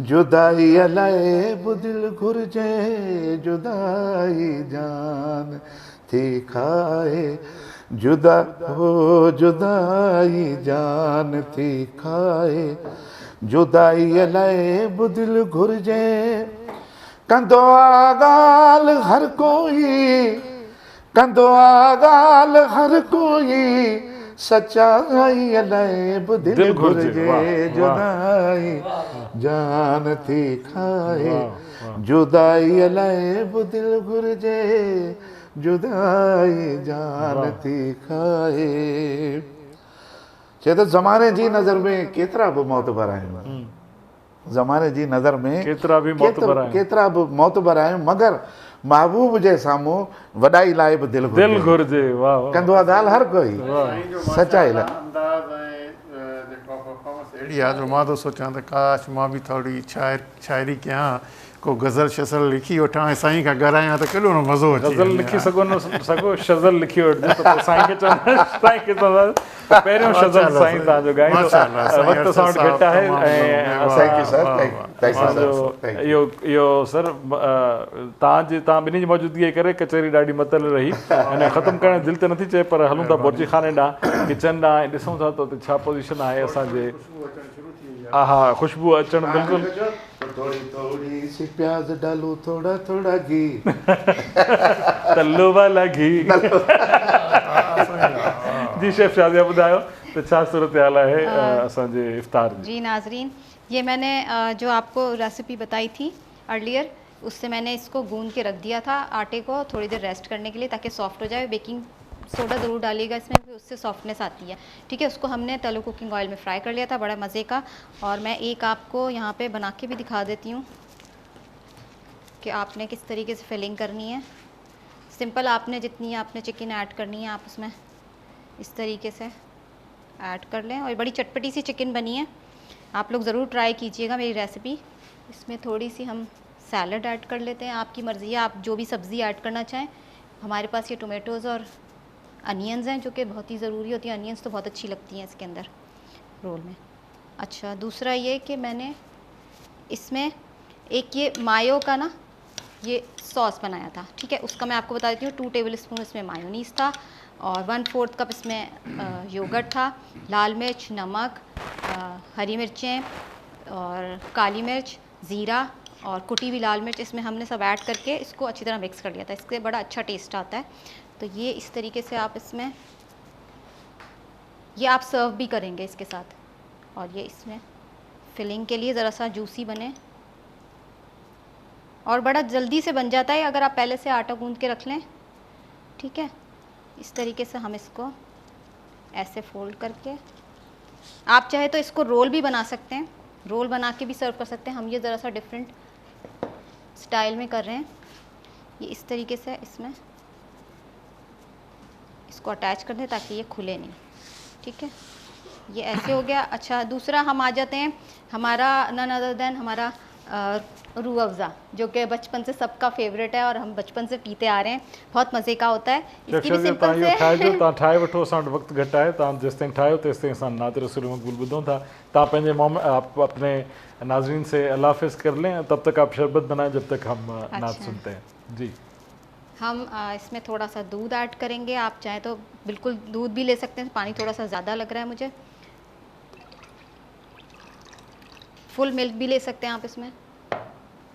जुदाई लाइ बि दिलि घुरिजे। जुदाई जान थी खाए जुदाई जान थी खाए जुदाई लाइ बि दिलि घुरिजे। कंदो आहे ॻाल्हि हर कोई, कंदो आहे ॻाल्हि हर कोई, सचाई लाइ बि दिलि घुरिजे। जुदाई जान थी खाए जुदाई लाइ बि दिलि घुरिजे। जुदाई जान थी खाए। चए त ज़माने जी नज़र में केतिरा बि मोतबर आहियूं, ज़माने जी नज़र में केतिरा बि मोतबर आहियूं, मगर महबूब जे साम्हूं वॾाई लाइ बि दिलि घुरिजे। कंदो आहे ॻाल्हि हर कोई, सचाई लाइ।
अहिड़ी आहे मां थो सोचां त काश मां बि थोरी शाइरी कयां, को गज़ल शज़ल लिखी वठां ऐं साईं खां घरायां त केॾो न मज़ो अचे।
गज़ल लिखी सघो न सघो, शज़ल लिखी वठिजो त साईं खे चवंदा पहिरियों शज़ल साईं तव्हांजो ॻाईंदो। वक़्तु सां वटि घटि आहे ऐं इहो सर तव्हां ॿिन्ही जी मौजूदगी जे करे कचहरी ॾाढी मतल रही। अने ख़तमु करण दिलि त नथी चए पर हलूं था बुर्जी खाने ॾांहुं, किचन ॾांहुं, ऐं ॾिसूं था त छा पोज़ीशन आहे असांजे। हा, ख़ुशबू अचणु बिल्कुलु
थोड़ी थोड़ी सी प्याज डालो, थोड़ा थोड़ा घी,
तल्लो वाला घी। जी शेफ शादिया ॿुधायो त छा सूरत हाल आहे असांजे इफ्तार जी।
जी नाजरीन, ये मैंने जो आपको रेसिपी बताई थी अर्लियर, उससे मैंने इसको गूंद के रख दिया था आटे को थोड़ी देर रेस्ट करने के लिए ताकि सॉफ्ट हो जाए। बेकिंग सोडा ज़रूर डालिएगा इसमें, फिर उससे सॉफ्टनेस आती है। ठीक है, उसको हमने तलो कुकिंग ऑयल में फ्राई कर लिया था, बड़ा मज़े का। और मैं एक आपको यहाँ पे बना के भी दिखा देती हूँ कि आपने किस तरीके से फिलिंग करनी है। सिंपल, आपने जितनी आपने चिकन ऐड करनी है आप उसमें इस तरीके से ऐड कर लें। और बड़ी चटपटी सी चिकन बनी है, आप लोग ज़रूर ट्राई कीजिएगा मेरी रेसिपी। इसमें थोड़ी सी हम सैलड ऐड कर लेते हैं, आपकी मर्ज़ी है, आप जो भी सब्ज़ी ऐड करना चाहें। हमारे पास ये टोमेटोज़ और अनियंस हैं जो कि बहुत ही ज़रूरी होती हैं। अनियंस तो बहुत अच्छी लगती हैं इसके अंदर रोल में। अच्छा, दूसरा ये कि मैंने इसमें एक ये मायो का ना ये सॉस बनाया था। ठीक है, उसका मैं आपको बता देती हूँ। 2 टेबल स्पून इसमें मायोनीज़ था और 1/4 कप इसमें योगर्ट था। लाल मिर्च, नमक, हरी मिर्चें और काली मिर्च, ज़ीरा और कुटी हुई लाल मिर्च, इसमें हमने सब ऐड करके इसको अच्छी तरह मिक्स कर लिया था। इससे बड़ा अच्छा टेस्ट आता है। तो ये इस तरीके से आप इसमें, ये आप सर्व भी करेंगे इसके साथ। और ये इसमें फिलिंग के लिए ज़रा सा जूसी बने और बड़ा जल्दी से बन जाता है अगर आप पहले से आटा गूंद के रख लें। ठीक है, इस तरीके से हम इसको ऐसे फोल्ड करके, आप चाहे तो इसको रोल भी बना सकते हैं, रोल बना के भी सर्व कर सकते हैं। हम ये ज़रा सा डिफरेंट स्टाइल में कर रहे हैं। ये इस तरीके से इसमें इसको अटैच कर दें ताकि ये खुले नहीं। ठीक है, ये ऐसे हो गया। अच्छा, दूसरा हम आ जाते हैं हमारा नन अदर देन हमारा रूह अफ़ज़ा, जो कि बचपन से सबका फेवरेट है और हम बचपन से पीते आ रहे हैं। बहुत मज़े का होता है। इसकी भी सिंपल से
ठाहे वठो, असां वटि वक़्तु घटि आहे। तव्हां जेसिताईं ठाहियो तेसिताईं असां नात रसूल मक़बूल ॿुधूं था। तव्हां पंहिंजे आप अपने नाज़रीन से अल्लाह हाफ़िज़ कर लें, तब तक आप शरबत बनाएं जब तक हम नात सुनते हैं। जी,
हम इसमें थोड़ा सा दूध ऐड करेंगे। आप चाहें तो बिल्कुल दूध भी ले सकते हैं, पानी थोड़ा सा ज़्यादा लग रहा है मुझे। फुल मिल्क भी ले सकते हैं आप इसमें।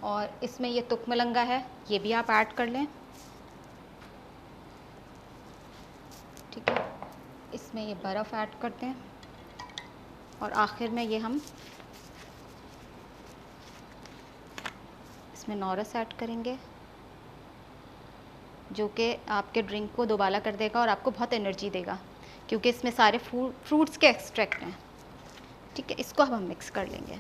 और इसमें ये तुक मलंगा है, ये भी आप ऐड कर लें। ठीक है, इसमें ये बर्फ़ ऐड करते हैं और आखिर में ये हम इसमें नौरस ऐड करेंगे जो कि आपके ड्रिंक को दोबाला कर देगा और आपको बहुत एनर्जी देगा क्योंकि इसमें सारे फ्रूट्स के एक्सट्रैक्ट हैं। ठीक है, इसको अब हम मिक्स कर लेंगे।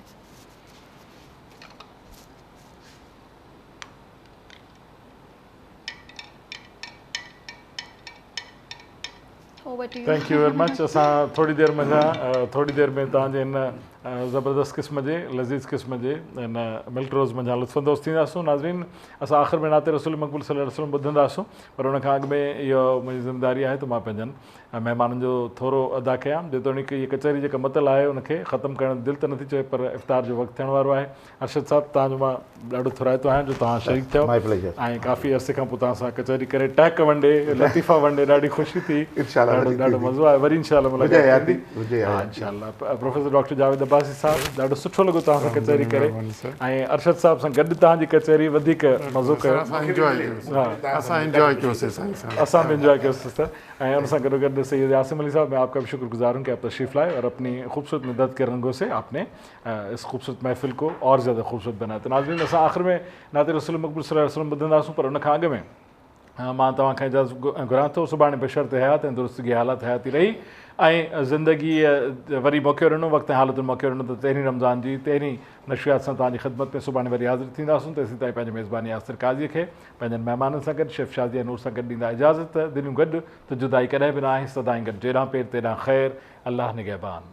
Thank U very much. असां थोड़ी देर में तव्हांजे इन ज़बरदस्त क़िस्म जे लज़ीज़ क़िस्म जे इन मिल्क रोज़ मंझां लुत्फ़अंदोज़ थींदासूं। नाज़रीन, असां आख़िर में नाते रसूल मक़बूल सल्लल्लाहु अलैहि वसल्लम ॿुधंदासूं, पर उन खां अॻु में इहो मुंहिंजी ज़िमेदारी आहे त मां पंहिंजनि महिमाननि जो थोरो अदा कयां। जेतोणीकि इहा कचहरी जेका मतल आहे उनखे ख़तमु करण दिलि त नथी चए, पर इफ़्तार जो वक़्तु थियण वारो आहे। अरशद साहिबु, तव्हांजो मां ॾाढो थुराइतो आहियां जो तव्हां शरीक थियो ऐं काफ़ी अरसे खां पोइ तव्हां सां कचहरी करे टहक वंडे लतीफ़ा वंडे ॾाढी ख़ुशी थी। ॾाढो मज़ो आहे। वरी इंशाअल्लाह मुलाक़ात थींदी। हा इंशाअल्लाह। प्रोफेसर डॉक्टर जावेद अब्बासी साहिबु, ॾाढो सुठो लॻो तव्हां सां कचहरी करे ऐं अरशद साहिब सां गॾु तव्हांजी कचहरी वधीक मज़ो कयो। असां बि इंजॉय कयोसीं सर। ऐं उन सां गॾो गॾु सैयद आसिम अली साहब, मैं आपका भी शुक्रगुजार हूँ कि आप तशरीफ़ लाए और अपनी खूबसूरत मदद के रंगों से आपने इस खूबसूरत महफ़िल को और ज़्यादा खूबसूरत बनाया। तो नाज़रीन, असां आख़िर में नाते रसूल मक़बूल सल्लल्लाहु अलैहि वसल्लम ॿुधंदासूं, पर उन खां अॻु में मां तव्हांखां इजाज़त घुरां थो। सुभाणे बशर्त हयात ऐं दुरुस्तगी हालात हयाती रही ऐं ज़िंदगी वरी मौक़ो ॾिनो, वक़्तु हालतुनि मौक़ो ॾिनो त 13 रमज़ान जी 13 नशियात सां तव्हांजी ख़िदमत में सुभाणे वरी हाज़िर थींदासूं। तेसीं ताईं पंहिंजे मेज़बानी यासिर काज़ी खे पंहिंजनि महिमाननि सां गॾु शेफ शादिया नूर सां गॾु ॾींदा इजाज़त। दिलियूं गॾु त जुदाई कॾहिं बि न आहे, सदाईं गॾु। जेॾां पेर तेॾां ख़ैरु, अल्लाह निगहबान।